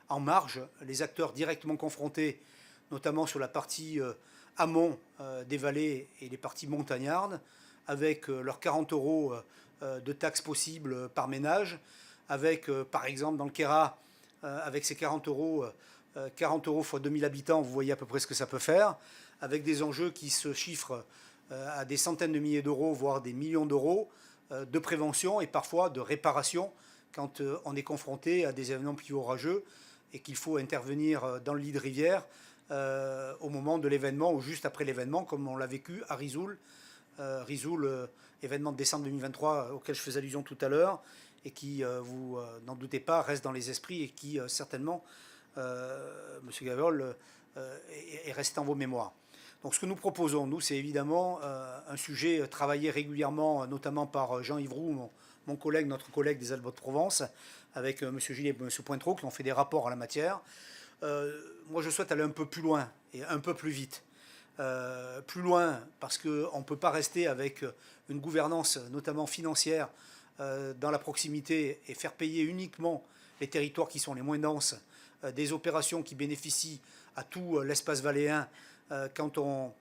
en marge les acteurs directement confrontés, notamment sur la partie amont des vallées et les parties montagnardes, avec leurs 40 € de taxes possibles par ménage, avec par exemple dans le Queyras, avec ces 40 €, 40 € fois 2000 habitants, vous voyez à peu près ce que ça peut faire, avec des enjeux qui se chiffrent à des centaines de milliers d'euros, voire des millions d'euros, de prévention et parfois de réparation quand on est confronté à des événements pluvieux orageux et qu'il faut intervenir dans le lit de rivière au moment de l'événement ou juste après l'événement, comme on l'a vécu à Risoul. Risoul, événement de décembre 2023 auquel je fais allusion tout à l'heure et qui, vous n'en doutez pas, reste dans les esprits et qui certainement, M. Gaviol, est resté en vos mémoires. Donc ce que nous proposons, nous, c'est évidemment un sujet travaillé régulièrement, notamment par Jean-Yves Roux, mon collègue, notre collègue des Alpes-de-Provence, avec M. Gilles et M. Pointreau, qui ont fait des rapports en la matière. Moi, je souhaite aller un peu plus loin et un peu plus vite. Plus loin, parce qu'on ne peut pas rester avec une gouvernance, notamment financière, dans la proximité et faire payer uniquement les territoires qui sont les moins denses, des opérations qui bénéficient à tout l'espace valléen. Quand on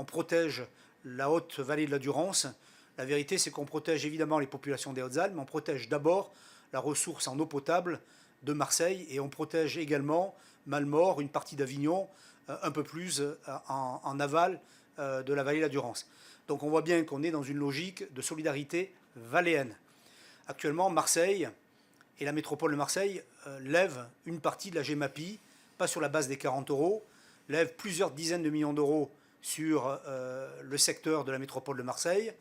protège la haute vallée de la Durance, la vérité c'est qu'on protège évidemment les populations des Hautes-Alpes, mais on protège d'abord la ressource en eau potable de Marseille et on protège également Malmort, une partie d'Avignon, un peu plus en aval de la vallée de la Durance. Donc on voit bien qu'on est dans une logique de solidarité valléenne. Actuellement, Marseille et la métropole de Marseille lèvent une partie de la GEMAPI, pas sur la base des 40 €, lève plusieurs dizaines de millions d'euros sur le secteur de la métropole de Marseille,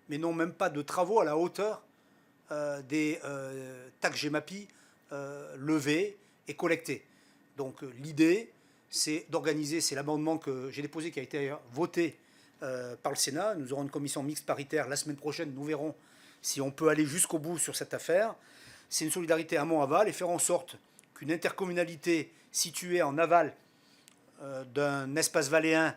mais n'ont même pas de travaux à la hauteur des taxes GEMAPI levées et collectées. Donc l'idée, c'est d'organiser, c'est l'amendement que j'ai déposé qui a été voté par le Sénat. Nous aurons une commission mixte paritaire la semaine prochaine, nous verrons si on peut aller jusqu'au bout sur cette affaire. C'est une solidarité amont-aval et faire en sorte qu'une intercommunalité située en aval d'un espace valléen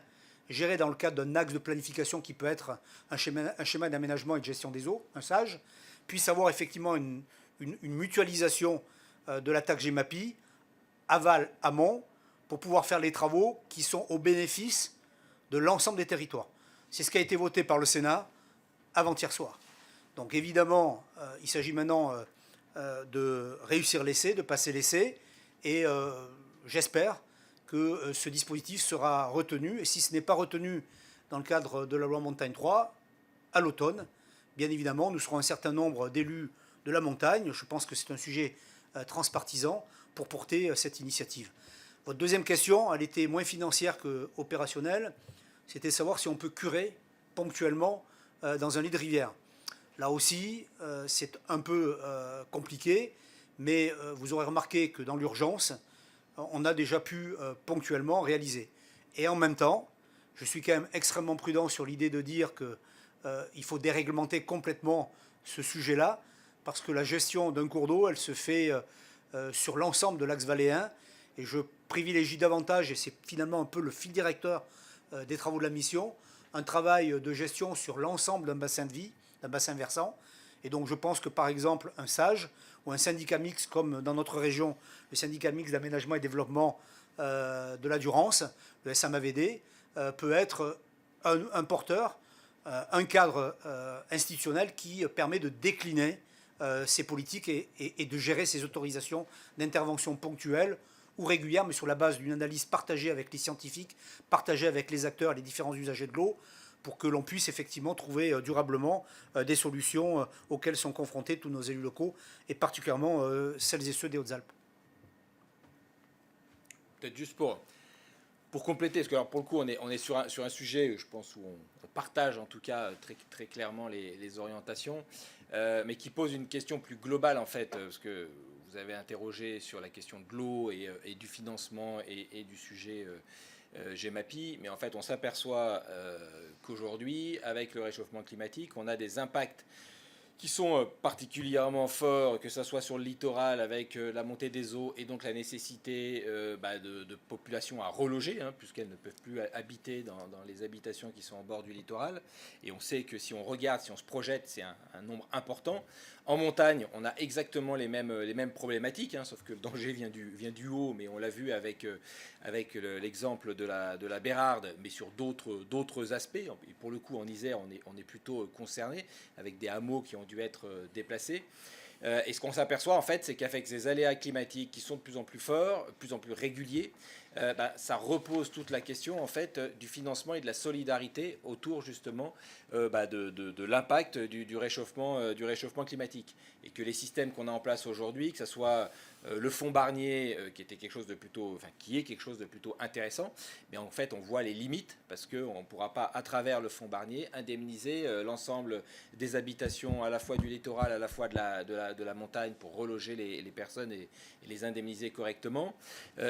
géré dans le cadre d'un axe de planification qui peut être un schéma d'aménagement et de gestion des eaux, un SAGE, puisse avoir effectivement une mutualisation de la taxe GEMAPI, aval-amont, pour pouvoir faire les travaux qui sont au bénéfice de l'ensemble des territoires. C'est ce qui a été voté par le Sénat avant-hier soir. Donc évidemment, il s'agit maintenant de réussir l'essai, de passer l'essai, et j'espère que ce dispositif sera retenu. Et si ce n'est pas retenu dans le cadre de la loi Montagne 3, à l'automne, bien évidemment, nous serons un certain nombre d'élus de la montagne. Je pense que c'est un sujet transpartisan pour porter cette initiative. Votre deuxième question, elle était moins financière qu'opérationnelle. C'était savoir si on peut curer ponctuellement dans un lit de rivière. Là aussi, c'est un peu compliqué, mais vous aurez remarqué que dans l'urgence, on a déjà pu ponctuellement réaliser. Et en même temps, je suis quand même extrêmement prudent sur l'idée de dire qu'il faut déréglementer complètement ce sujet-là, parce que la gestion d'un cours d'eau, elle se fait sur l'ensemble de l'axe valléen, et je privilégie davantage, et c'est finalement un peu le fil directeur des travaux de la mission, un travail de gestion sur l'ensemble d'un bassin de vie, d'un bassin versant. Et donc je pense que par exemple un SAGE ou un syndicat mixte comme dans notre région, le syndicat mixte d'aménagement et développement de la Durance, le SAMAVD, peut être un porteur, un cadre institutionnel qui permet de décliner ces politiques et de gérer ces autorisations d'intervention ponctuelles ou régulières, mais sur la base d'une analyse partagée avec les scientifiques, partagée avec les acteurs et les différents usagers de l'eau, pour que l'on puisse effectivement trouver durablement des solutions auxquelles sont confrontés tous nos élus locaux, et particulièrement celles et ceux des Hautes-Alpes. Peut-être juste pour compléter, parce que alors, pour le coup, on est sur un sujet, je pense, où on partage en tout cas très, très clairement les orientations, mais qui pose une question plus globale en fait, parce que vous avez interrogé sur la question de l'eau et du financement et du sujet GEMAPI, mais en fait on s'aperçoit qu'aujourd'hui, avec le réchauffement climatique, on a des impacts qui sont particulièrement forts, que ce soit sur le littoral avec la montée des eaux et donc la nécessité de populations à reloger, hein, puisqu'elles ne peuvent plus habiter dans les habitations qui sont en bord du littoral. Et on sait que si on regarde, si on se projette, c'est un nombre important. En montagne, on a exactement les mêmes problématiques, hein, sauf que le danger vient du haut, mais on l'a vu avec l'exemple de la Bérarde, mais sur d'autres aspects. Et pour le coup, en Isère, on est plutôt concerné, avec des hameaux qui ont dû être déplacés. Et ce qu'on s'aperçoit, en fait, c'est qu'avec ces aléas climatiques qui sont de plus en plus forts, de plus en plus réguliers, ça repose toute la question, en fait, du financement et de la solidarité autour, justement, de l'impact du réchauffement climatique. Et que les systèmes qu'on a en place aujourd'hui, que ce soit le fonds Barnier, qui est quelque chose de plutôt intéressant, mais en fait, on voit les limites, parce qu'on ne pourra pas, à travers le fonds Barnier, indemniser l'ensemble des habitations, à la fois du littoral, à la fois de la montagne, pour reloger les personnes et les indemniser correctement.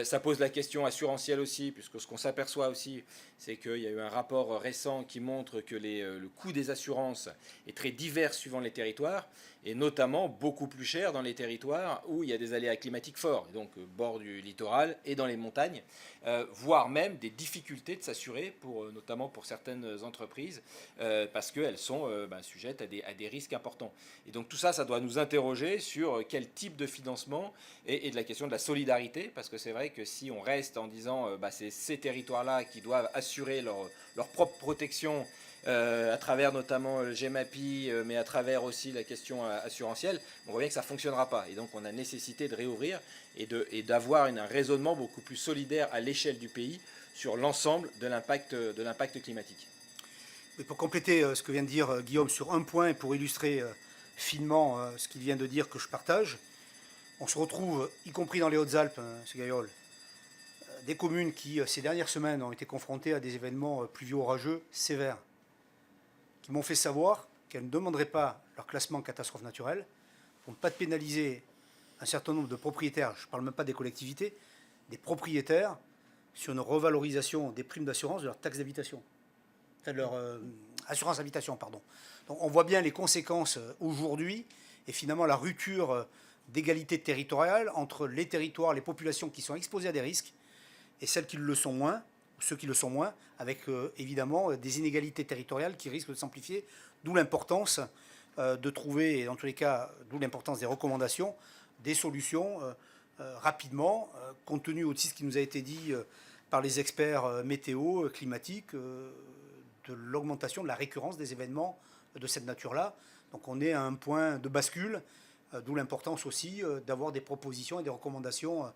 Ça pose la question assurantielle aussi, puisque ce qu'on s'aperçoit aussi, c'est qu'il y a eu un rapport récent qui montre que le coût des assurances est très divers suivant les territoires, et notamment beaucoup plus cher dans les territoires où il y a des aléas climatiques forts, et donc bord du littoral et dans les montagnes, voire même des difficultés de s'assurer, notamment pour certaines entreprises, parce qu'elles sont sujettes à des risques importants. Et donc tout ça, ça doit nous interroger sur quel type de financement et de la question de la solidarité, parce que c'est vrai que si on reste en disant c'est ces territoires-là qui doivent assurer leur propre protection, à travers notamment le GEMAPI, mais à travers aussi la question assurantielle, on voit bien que ça ne fonctionnera pas. Et donc on a nécessité de réouvrir et d'avoir un raisonnement beaucoup plus solidaire à l'échelle du pays sur l'ensemble de l'impact climatique. Et pour compléter ce que vient de dire Guillaume sur un point, et pour illustrer finement ce qu'il vient de dire que je partage, on se retrouve, y compris dans les Hautes-Alpes, ce Gaillol, des communes qui, ces dernières semaines, ont été confrontées à des événements pluvieux orageux sévères, qui m'ont fait savoir qu'elles ne demanderaient pas leur classement catastrophe naturelle pour ne pas pénaliser un certain nombre de propriétaires, je ne parle même pas des collectivités, des propriétaires, sur une revalorisation des primes d'assurance de leur taxe d'habitation. De leur assurance habitation, pardon. Donc on voit bien les conséquences aujourd'hui, et finalement la rupture d'égalité territoriale entre les territoires, les populations qui sont exposées à des risques, et celles qui le sont moins, ceux qui le sont moins, avec évidemment des inégalités territoriales qui risquent de s'amplifier, d'où l'importance de trouver, et dans tous les cas, d'où l'importance des recommandations, des solutions rapidement, compte tenu aussi de ce qui nous a été dit par les experts météo, climatiques, de l'augmentation de la récurrence des événements de cette nature-là. Donc on est à un point de bascule, d'où l'importance aussi d'avoir des propositions et des recommandations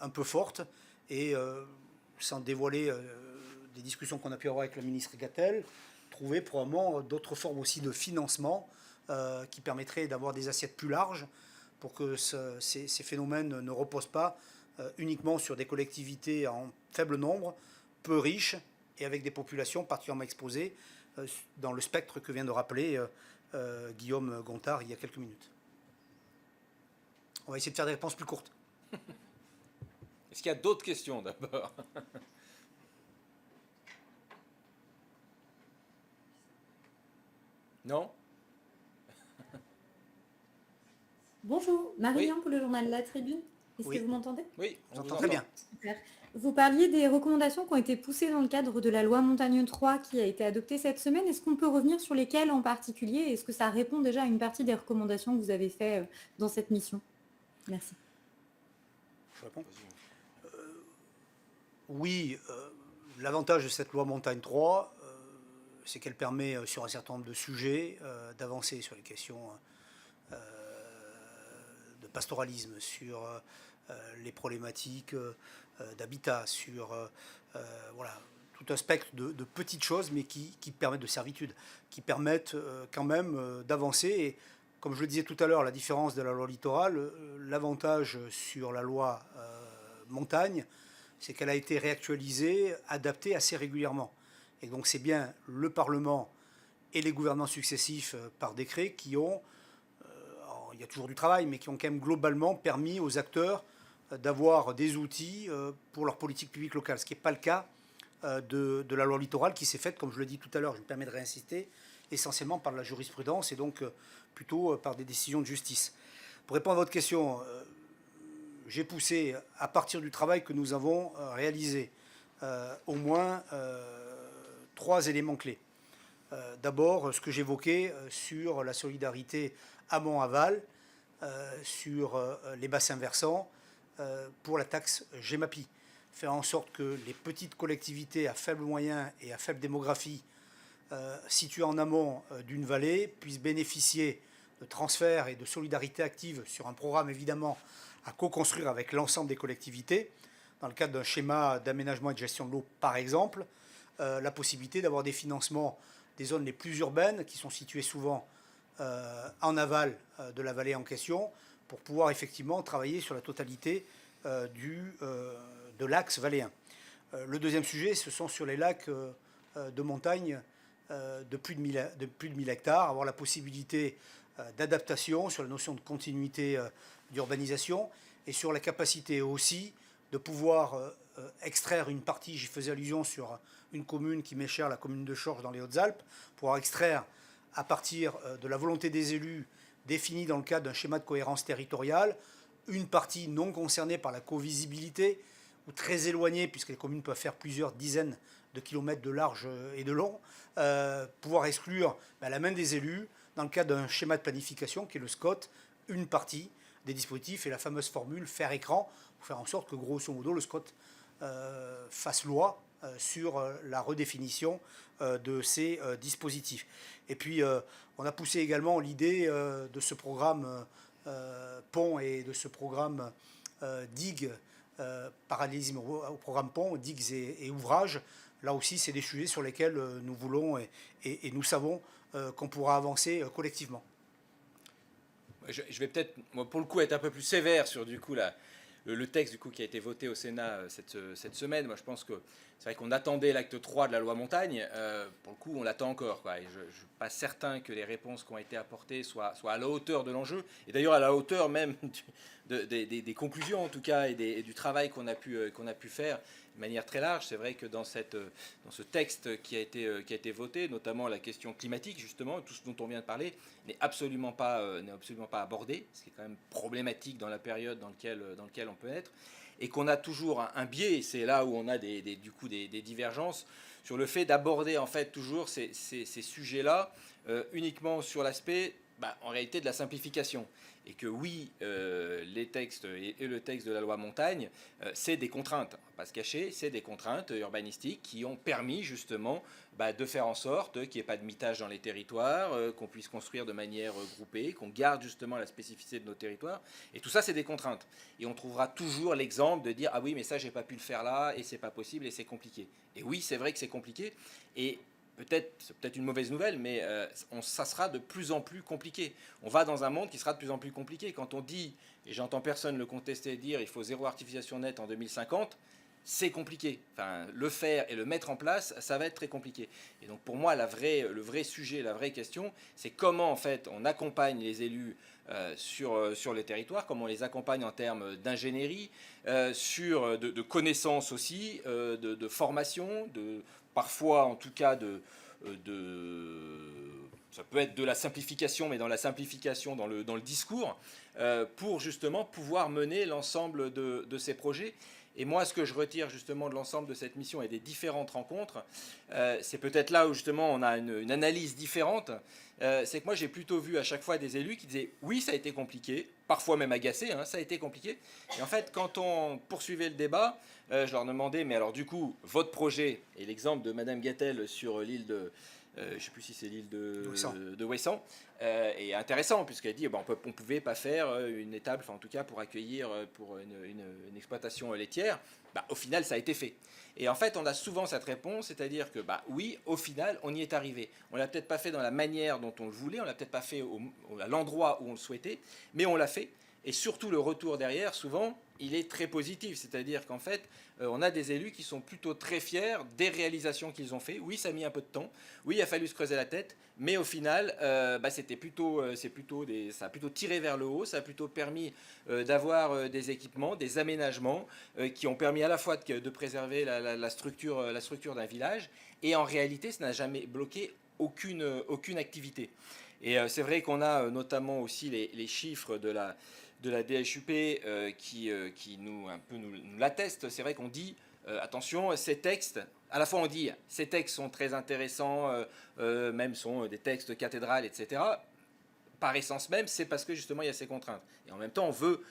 un peu fortes, et sans dévoiler des discussions qu'on a pu avoir avec la ministre Gatel, trouver probablement d'autres formes aussi de financement qui permettraient d'avoir des assiettes plus larges pour que ces phénomènes ne reposent pas uniquement sur des collectivités en faible nombre, peu riches, et avec des populations particulièrement exposées dans le spectre que vient de rappeler Guillaume Gontard il y a quelques minutes. On va essayer de faire des réponses plus courtes. Est-ce qu'il y a d'autres questions d'abord? Non? Bonjour, Marie-Lian pour le journal La Tribune. Est-ce Oui. que vous m'entendez? Oui, On entend très bien. Super. Vous parliez des recommandations qui ont été poussées dans le cadre de la loi Montagne 3 qui a été adoptée cette semaine. Est-ce qu'on peut revenir sur lesquelles en particulier? Est-ce que ça répond déjà à une partie des recommandations que vous avez faites dans cette mission? Merci. Je réponds. Oui, l'avantage de cette loi Montagne 3, c'est qu'elle permet sur un certain nombre de sujets d'avancer sur les questions de pastoralisme, sur les problématiques d'habitat, sur voilà, tout un spectre de petites choses, mais qui permettent de servitude, qui permettent quand même d'avancer. Et comme je le disais tout à l'heure, la différence de la loi littorale, l'avantage sur la loi montagne, c'est qu'elle a été réactualisée, adaptée assez régulièrement. Et donc c'est bien le Parlement et les gouvernements successifs par décret qui ont, il y a toujours du travail, mais qui ont quand même globalement permis aux acteurs d'avoir des outils pour leur politique publique locale, ce qui n'est pas le cas de la loi littorale qui s'est faite, comme je le dis tout à l'heure, je me permets de réinsister, essentiellement par la jurisprudence et donc plutôt par des décisions de justice. Pour répondre à votre question, j'ai poussé, à partir du travail que nous avons réalisé, au moins 3 éléments clés. D'abord, ce que j'évoquais sur la solidarité amont-aval, sur les bassins versants, pour la taxe GEMAPI. Faire en sorte que les petites collectivités à faible moyen et à faible démographie situées en amont d'une vallée puissent bénéficier de transferts et de solidarité active sur un programme évidemment à co-construire avec l'ensemble des collectivités, dans le cadre d'un schéma d'aménagement et de gestion de l'eau par exemple, la possibilité d'avoir des financements des zones les plus urbaines qui sont situées souvent en aval de la vallée en question pour pouvoir effectivement travailler sur la totalité de l'axe valléen. Le deuxième sujet, ce sont sur les lacs de montagne de plus de 1000 hectares, avoir la possibilité d'adaptation sur la notion de continuité d'urbanisation et sur la capacité aussi de pouvoir extraire une partie, j'y faisais allusion sur une commune qui m'est chère, la commune de Chorges dans les Hautes-Alpes, pouvoir extraire à partir de la volonté des élus définie dans le cadre d'un schéma de cohérence territoriale, une partie non concernée par la covisibilité ou très éloignée, puisque les communes peuvent faire plusieurs dizaines de kilomètres de large et de long, pouvoir exclure à la main des élus, dans le cadre d'un schéma de planification qui est le SCOT, une partie des dispositifs et la fameuse formule faire écran, pour faire en sorte que grosso modo le SCOT fasse loi sur la redéfinition de ces dispositifs. Et puis on a poussé également l'idée de ce programme pont et de ce programme digues, parallélisme au programme pont, digues et ouvrages. Là aussi, c'est des sujets sur lesquels nous voulons et nous savons qu'on pourra avancer collectivement. Je vais peut-être, pour le coup, être un peu plus sévère sur du coup le texte du coup, qui a été voté au Sénat cette semaine. Moi, je pense que c'est vrai qu'on attendait l'acte 3 de la loi montagne. Pour le coup, on l'attend encore, quoi. Et je ne suis pas certain que les réponses qui ont été apportées soient à la hauteur de l'enjeu. Et d'ailleurs, à la hauteur même des conclusions, en tout cas, et du travail qu'on a pu faire de manière très large. C'est vrai que dans ce texte qui a été voté, notamment la question climatique, justement, tout ce dont on vient de parler, n'est absolument pas abordé, ce qui est quand même problématique dans la période dans laquelle on peut être, et qu'on a toujours un biais, c'est là où on a des divergences, sur le fait d'aborder en fait toujours ces sujets-là uniquement sur l'aspect, en réalité, de la simplification. Et que oui, les textes et le texte de la loi montagne, c'est des contraintes, on va pas se cacher, c'est des contraintes urbanistiques qui ont permis justement de faire en sorte qu'il n'y ait pas de mitage dans les territoires, qu'on puisse construire de manière groupée, qu'on garde justement la spécificité de nos territoires. Et tout ça, c'est des contraintes. Et on trouvera toujours l'exemple de dire « Ah oui, mais ça, j'ai pas pu le faire là, et c'est pas possible, et c'est compliqué. » Et oui, c'est vrai que c'est compliqué. Et c'est peut-être une mauvaise nouvelle, mais ça sera de plus en plus compliqué. On va dans un monde qui sera de plus en plus compliqué. Quand on dit, et j'entends personne le contester, dire il faut zéro artificialisation nette en 2050, c'est compliqué. Enfin, le faire et le mettre en place, ça va être très compliqué. Et donc pour moi, le vrai sujet, la vraie question, c'est comment en fait on accompagne les élus sur les territoires, comment on les accompagne en termes d'ingénierie, de connaissances aussi, de formation, parfois en tout cas ça peut être de la simplification, mais dans la simplification, dans le discours, pour justement pouvoir mener l'ensemble de ces projets. Et moi, ce que je retire justement de l'ensemble de cette mission et des différentes rencontres, c'est peut-être là où justement on a une analyse différente, c'est que moi j'ai plutôt vu à chaque fois des élus qui disaient oui, ça a été compliqué, parfois même agacés, ça a été compliqué. Et en fait, quand on poursuivait le débat, je leur demandais, mais alors du coup, votre projet, et l'exemple de Madame Gattel sur l'île de... je ne sais plus si c'est l'île de Ouessant, est intéressant, puisqu'elle dit on ne pouvait pas faire une étable, en tout cas pour accueillir pour une exploitation laitière. Au final, ça a été fait. Et en fait, on a souvent cette réponse, c'est-à-dire que oui, au final, on y est arrivé. On ne l'a peut-être pas fait dans la manière dont on le voulait, on ne l'a peut-être pas fait à l'endroit où on le souhaitait, mais on l'a fait. Et surtout, le retour derrière, souvent, il est très positif. C'est-à-dire qu'en fait, on a des élus qui sont plutôt très fiers des réalisations qu'ils ont fait. Oui, ça a mis un peu de temps. Oui, il a fallu se creuser la tête. Mais au final, ça a plutôt tiré vers le haut. Ça a plutôt permis d'avoir des équipements, des aménagements qui ont permis à la fois de préserver la structure d'un village. Et en réalité, ça n'a jamais bloqué aucune activité. Et c'est vrai qu'on a notamment aussi les chiffres de la DHUP qui nous l'attestent. C'est vrai qu'on dit, attention, ces textes, à la fois on dit, ces textes sont très intéressants, même sont des textes cathédrales, etc. Par essence même, c'est parce que justement il y a ces contraintes. Et en même temps, on veut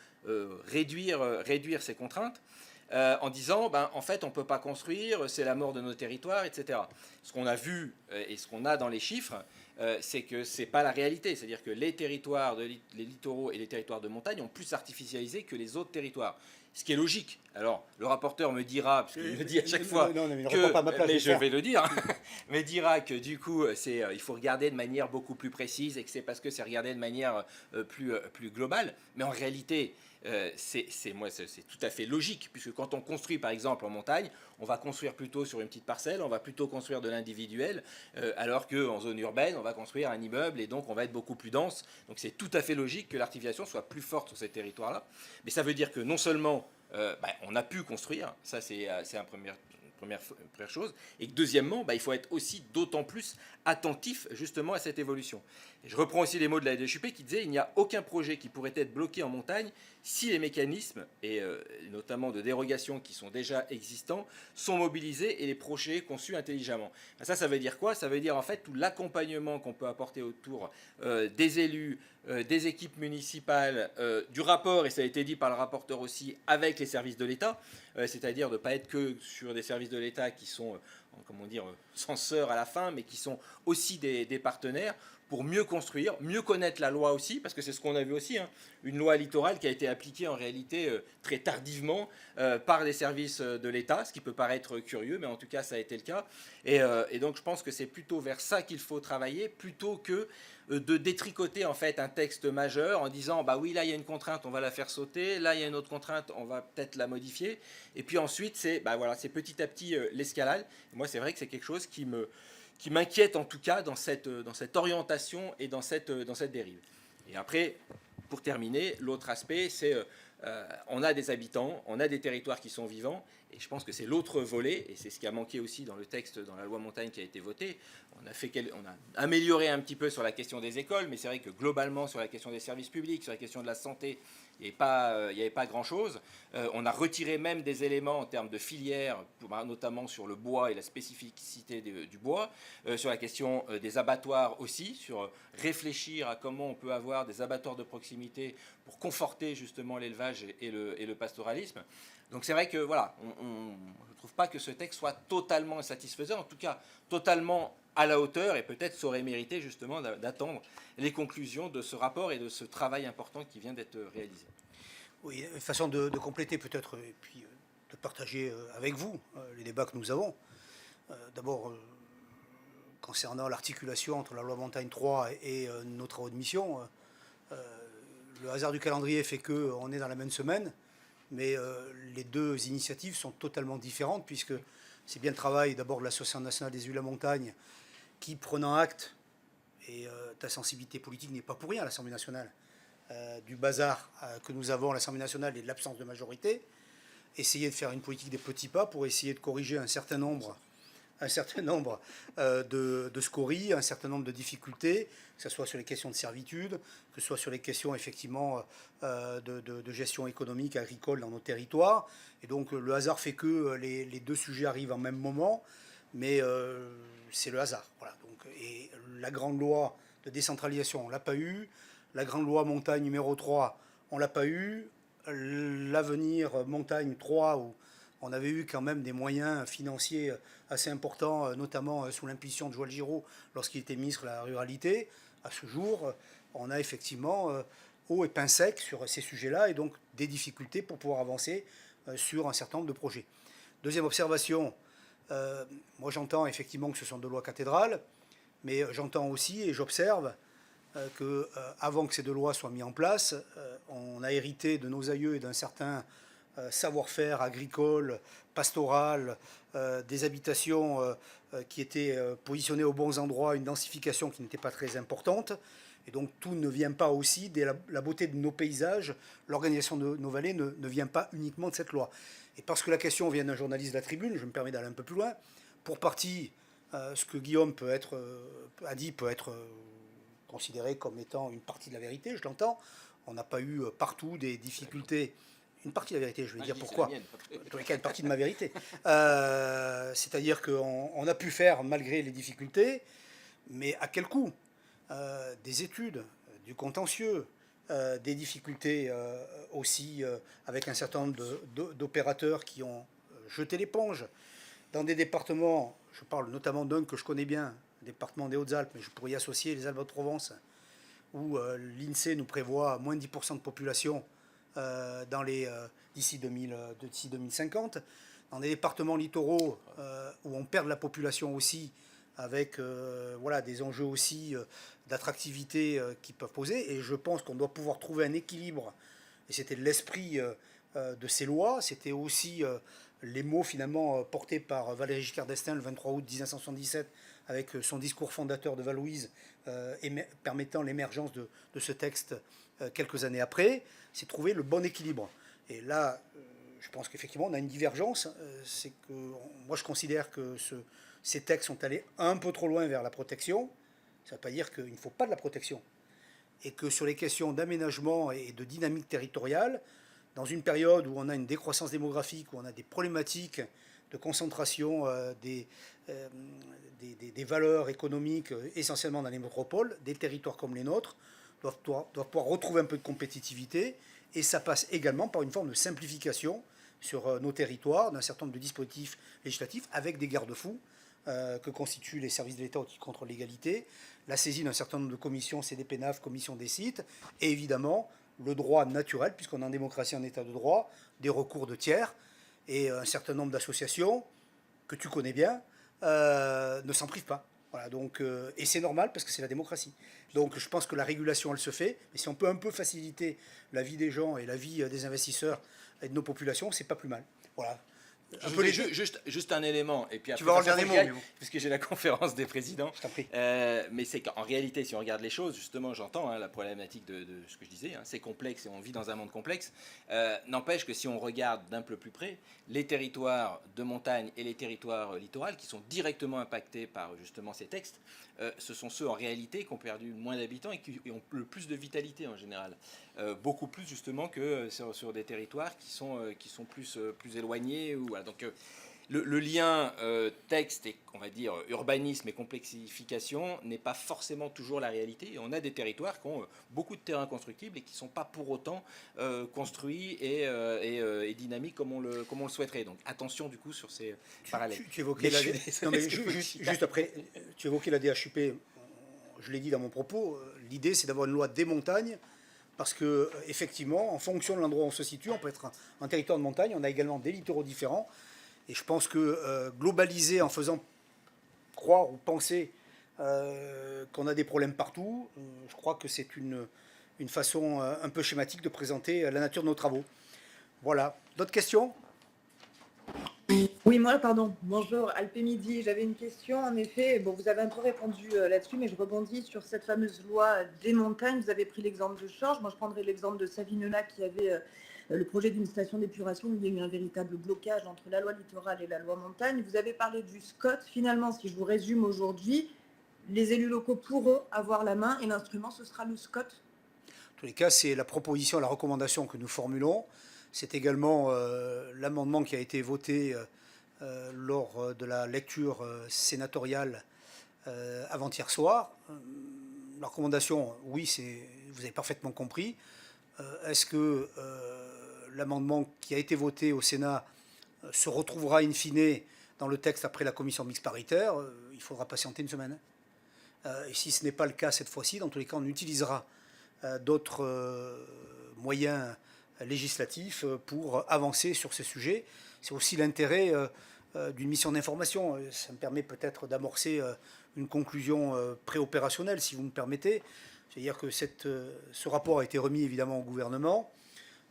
réduire ces contraintes. En disant, en fait, on ne peut pas construire, c'est la mort de nos territoires, etc. Ce qu'on a vu et ce qu'on a dans les chiffres, c'est que ce n'est pas la réalité. C'est-à-dire que les territoires, les littoraux et les territoires de montagne ont plus artificialisé que les autres territoires. Ce qui est logique. Alors, le rapporteur me dira, parce qu'il le dit à chaque fois, mais je vais le dire, mais dira que du coup, il faut regarder de manière beaucoup plus précise et que c'est parce que c'est regardé de manière plus globale. Mais en réalité, c'est tout à fait logique, puisque quand on construit par exemple en montagne, on va construire plutôt sur une petite parcelle, on va plutôt construire de l'individuel, alors qu'en zone urbaine, on va construire un immeuble et donc on va être beaucoup plus dense. Donc c'est tout à fait logique que l'artificialisation soit plus forte sur ces territoires-là. Mais ça veut dire que non seulement on a pu construire, ça c'est première chose, et que deuxièmement, il faut être aussi d'autant plus attentif justement à cette évolution. Et je reprends aussi les mots de la DHUP qui disait: il n'y a aucun projet qui pourrait être bloqué en montagne si les mécanismes, et notamment de dérogation qui sont déjà existants, sont mobilisés et les projets conçus intelligemment. Ça veut dire quoi? Ça veut dire en fait tout l'accompagnement qu'on peut apporter autour des élus, des équipes municipales, du rapport, et ça a été dit par le rapporteur aussi, avec les services de l'État, c'est-à-dire de ne pas être que sur des services de l'État qui sont, censeurs à la fin, mais qui sont aussi des partenaires, pour mieux construire, mieux connaître la loi aussi, parce que c'est ce qu'on a vu aussi, une loi littorale qui a été appliquée en réalité très tardivement par les services de l'État, ce qui peut paraître curieux, mais en tout cas ça a été le cas. Et donc je pense que c'est plutôt vers ça qu'il faut travailler, plutôt que de détricoter en fait un texte majeur en disant oui, là il y a une contrainte, on va la faire sauter, là il y a une autre contrainte, on va peut-être la modifier, et puis ensuite c'est petit à petit l'escalade. Moi c'est vrai que c'est quelque chose qui m'inquiète en tout cas dans cette orientation et dans cette dérive. Et après, pour terminer, l'autre aspect, c'est on a des habitants, on a des territoires qui sont vivants, et je pense que c'est l'autre volet, et c'est ce qui a manqué aussi dans le texte, dans la loi montagne qui a été votée. On a amélioré un petit peu sur la question des écoles, mais c'est vrai que globalement, sur la question des services publics, sur la question de la santé, il n'y avait pas grand-chose. On a retiré même des éléments en termes de filière, notamment sur le bois et la spécificité du bois, sur la question des abattoirs aussi, sur réfléchir à comment on peut avoir des abattoirs de proximité pour conforter justement l'élevage et le pastoralisme. Donc c'est vrai que voilà, je ne trouve pas que ce texte soit totalement satisfaisant, en tout cas totalement à la hauteur, et peut-être ça aurait mérité justement d'attendre les conclusions de ce rapport et de ce travail important qui vient d'être réalisé. Oui, une façon de compléter peut-être, et puis de partager avec vous les débats que nous avons. D'abord, concernant l'articulation entre la loi Montagne 3 et nos travaux de mission, le hasard du calendrier fait qu'on est dans la même semaine, mais les deux initiatives sont totalement différentes, puisque c'est bien le travail d'abord de l'Association nationale des élus de la montagne qui, prenant acte, et ta sensibilité politique n'est pas pour rien à l'Assemblée nationale, du bazar que nous avons à l'Assemblée nationale et de l'absence de majorité, essayer de faire une politique des petits pas pour essayer de corriger un certain nombre de scories, un certain nombre de difficultés, que ce soit sur les questions de servitude, que ce soit sur les questions effectivement de gestion économique, agricole dans nos territoires. Et donc le hasard fait que les deux sujets arrivent en même moment, mais c'est le hasard. Voilà. Donc, et la grande loi de décentralisation, on ne l'a pas eu. La grande loi montagne numéro 3, on ne l'a pas eu. L'avenir montagne 3, où on avait eu quand même des moyens financiers assez importants, notamment sous l'impulsion de Joël Giraud lorsqu'il était ministre de la Ruralité. À ce jour, on a effectivement haut et pain sec sur ces sujets-là, et donc des difficultés pour pouvoir avancer sur un certain nombre de projets. Deuxième observation, moi j'entends effectivement que ce sont deux lois cathédrales, mais j'entends aussi et j'observe qu'avant que ces deux lois soient mises en place, on a hérité de nos aïeux et d'un certain savoir-faire agricole, pastoral, des habitations qui étaient positionnées aux bons endroits, une densification qui n'était pas très importante. Et donc tout ne vient pas aussi de la beauté de nos paysages, l'organisation de nos vallées ne vient pas uniquement de cette loi. Et parce que la question vient d'un journaliste de la Tribune, je me permets d'aller un peu plus loin, pour partie, ce que Guillaume a dit peut être considéré comme étant une partie de la vérité, je l'entends. On n'a pas eu partout des difficultés. Une partie de la vérité, je vais dire pourquoi. En tous les cas, une partie de ma vérité. C'est-à-dire qu'on a pu faire malgré les difficultés, mais à quel coût? Des études, du contentieux, des difficultés aussi avec un certain nombre d'opérateurs qui ont jeté l'éponge. Dans des départements, je parle notamment d'un que je connais bien, le département des Hautes-Alpes, mais je pourrais y associer les Alpes-de-Provence, où l'INSEE nous prévoit moins de 10% de population d'ici 2050. Dans des départements littoraux où on perd de la population aussi, avec des enjeux aussi d'attractivité qui peuvent poser. Et je pense qu'on doit pouvoir trouver un équilibre. Et c'était l'esprit de ces lois. C'était aussi les mots finalement portés par Valéry Giscard d'Estaing le 23 août 1977 avec son discours fondateur de Val-Louise permettant l'émergence de ce texte quelques années après. C'est trouver le bon équilibre. Et là, je pense qu'effectivement, on a une divergence. C'est que moi, je considère que ces textes sont allés un peu trop loin vers la protection. Ça ne veut pas dire qu'il ne faut pas de la protection. Et que sur les questions d'aménagement et de dynamique territoriale, dans une période où on a une décroissance démographique, où on a des problématiques de concentration des valeurs économiques essentiellement dans les métropoles, des territoires comme les nôtres doivent pouvoir retrouver un peu de compétitivité. Et ça passe également par une forme de simplification sur nos territoires d'un certain nombre de dispositifs législatifs avec des garde-fous que constituent les services de l'État qui contrôlent l'égalité, la saisie d'un certain nombre de commissions, CDPNAF, commission des sites, et évidemment le droit naturel, puisqu'on est en démocratie en état de droit, des recours de tiers, et un certain nombre d'associations que tu connais bien ne s'en privent pas. Voilà, donc, et c'est normal parce que c'est la démocratie. Donc je pense que la régulation, elle se fait, mais si on peut un peu faciliter la vie des gens et la vie des investisseurs et de nos populations, c'est pas plus mal. Voilà. Juste un élément, et puis après, tu vas avoir le dernier mot, puisque j'ai la conférence des présidents. Je t'en prie. Mais c'est qu'en réalité, si on regarde les choses, justement, j'entends la problématique de ce que je disais, c'est complexe et on vit dans un monde complexe. N'empêche que si on regarde d'un peu plus près, les territoires de montagne et les territoires littoraux qui sont directement impactés par justement ces textes, ce sont ceux en réalité qui ont perdu moins d'habitants et qui ont le plus de vitalité en général. Beaucoup plus justement que sur des territoires qui sont plus éloignés. Voilà. Donc le lien texte et on va dire urbanisme et complexification n'est pas forcément toujours la réalité. Et on a des territoires qui ont beaucoup de terrains constructibles et qui ne sont pas pour autant construits et dynamiques comme on le souhaiterait. Donc attention du coup sur ces parallèles. Tu évoquais juste après, tu évoquais la DHUP, je l'ai dit dans mon propos, l'idée c'est d'avoir une loi des montagnes. Parce que effectivement, en fonction de l'endroit où on se situe, on peut être un territoire de montagne, on a également des littoraux différents. Et je pense que globaliser en faisant croire ou penser qu'on a des problèmes partout, je crois que c'est une façon un peu schématique de présenter la nature de nos travaux. Voilà. D'autres questions ? Oui, moi, pardon. Bonjour, Alpé Midi. J'avais une question. En effet, bon, vous avez un peu répondu là-dessus, mais je rebondis sur cette fameuse loi des montagnes. Vous avez pris l'exemple de Chorges. Moi, je prendrais l'exemple de Savineux-Lac qui avait le projet d'une station d'épuration où il y a eu un véritable blocage entre la loi littorale et la loi montagne. Vous avez parlé du SCOT. Finalement, si je vous résume aujourd'hui, les élus locaux pourront avoir la main et l'instrument, ce sera le SCOT. En tous les cas, c'est la proposition, la recommandation que nous formulons. C'est également l'amendement qui a été voté lors de la lecture sénatoriale avant-hier soir. La recommandation, oui, vous avez parfaitement compris. Est-ce que l'amendement qui a été voté au Sénat se retrouvera in fine dans le texte après la commission mixte paritaire? Il faudra patienter une semaine. Et si ce n'est pas le cas cette fois-ci, dans tous les cas, on utilisera d'autres moyens législatifs pour avancer sur ces sujets. C'est aussi l'intérêt d'une mission d'information. Ça me permet peut-être d'amorcer une conclusion préopérationnelle, si vous me permettez. C'est-à-dire que ce rapport a été remis évidemment au gouvernement.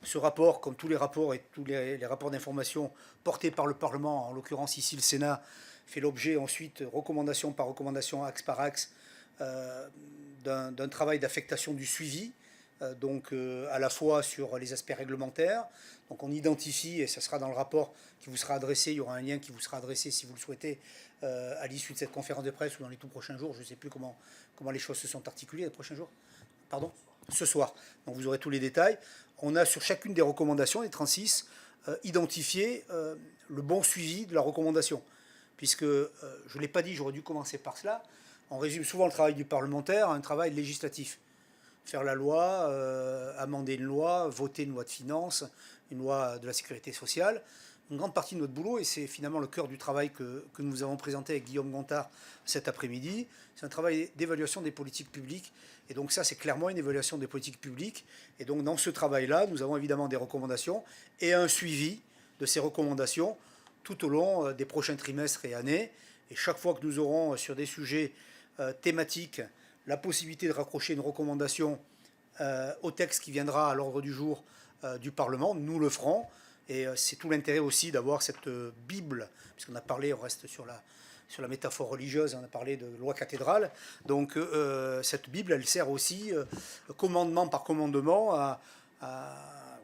Ce rapport, comme tous les rapports et tous les rapports d'information portés par le Parlement, en l'occurrence ici le Sénat, fait l'objet ensuite, recommandation par recommandation, axe par axe, d'un travail d'affectation du suivi, donc à la fois sur les aspects réglementaires. Donc on identifie, et ça sera dans le rapport qui vous sera adressé, il y aura un lien qui vous sera adressé si vous le souhaitez, à l'issue de cette conférence de presse ou dans les tout prochains jours. Je ne sais plus comment les choses se sont articulées les prochains jours. Pardon ? Ce soir. Donc vous aurez tous les détails. On a sur chacune des recommandations, les 36, identifié le bon suivi de la recommandation. Puisque, je ne l'ai pas dit, j'aurais dû commencer par cela, on résume souvent le travail du parlementaire à un travail législatif. Faire la loi, amender une loi, voter une loi de finances, une loi de la sécurité sociale. Une grande partie de notre boulot, et c'est finalement le cœur du travail que nous avons présenté avec Guillaume Gontard cet après-midi, c'est un travail d'évaluation des politiques publiques. Et donc ça, c'est clairement une évaluation des politiques publiques. Et donc dans ce travail-là, nous avons évidemment des recommandations et un suivi de ces recommandations tout au long des prochains trimestres et années. Et chaque fois que nous aurons sur des sujets thématiques la possibilité de raccrocher une recommandation au texte qui viendra à l'ordre du jour du Parlement, nous le ferons. Et c'est tout l'intérêt aussi d'avoir cette Bible, puisqu'on a parlé, on reste sur la métaphore religieuse, on a parlé de loi cathédrale. Donc cette Bible, elle sert aussi, commandement par commandement, à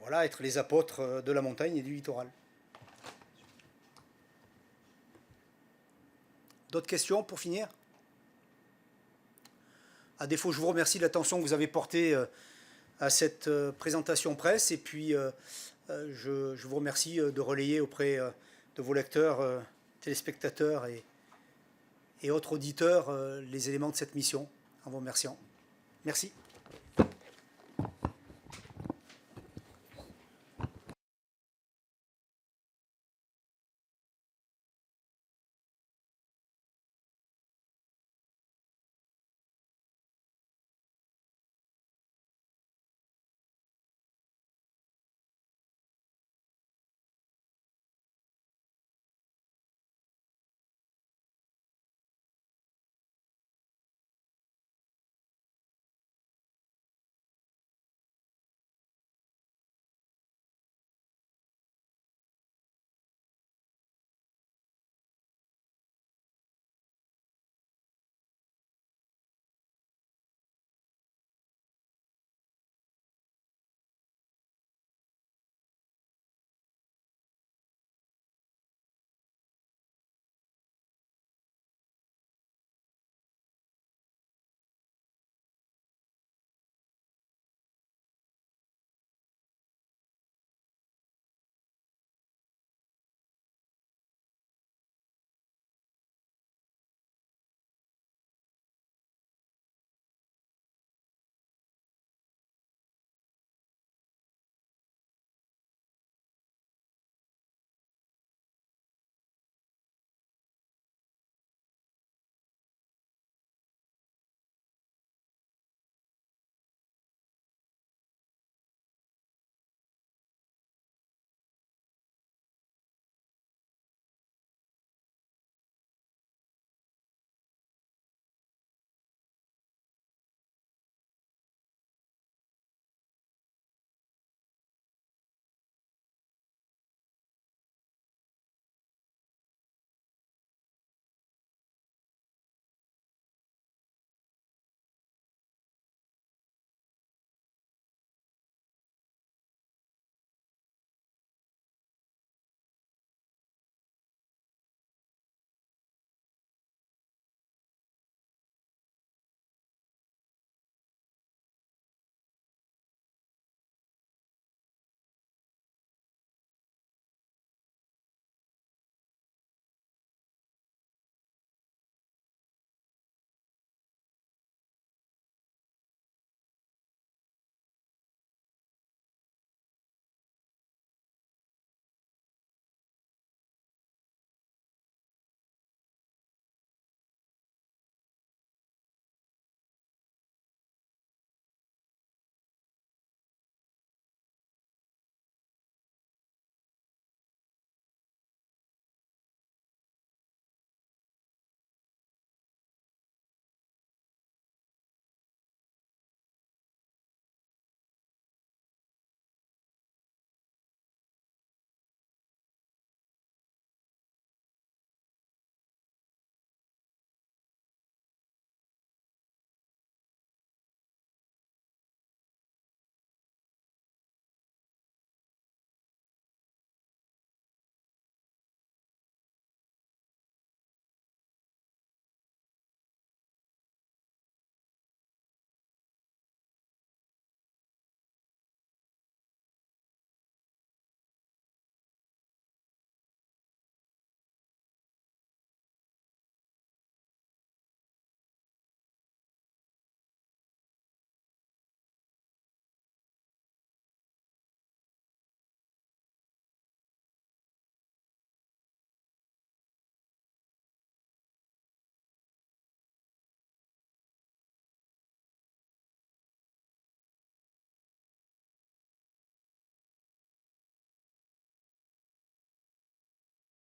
voilà, être les apôtres de la montagne et du littoral. D'autres questions pour finir ? À défaut, je vous remercie de l'attention que vous avez portée à cette présentation presse. Et puis, je vous remercie de relayer auprès de vos lecteurs, téléspectateurs et autres auditeurs les éléments de cette mission en vous remerciant. Merci.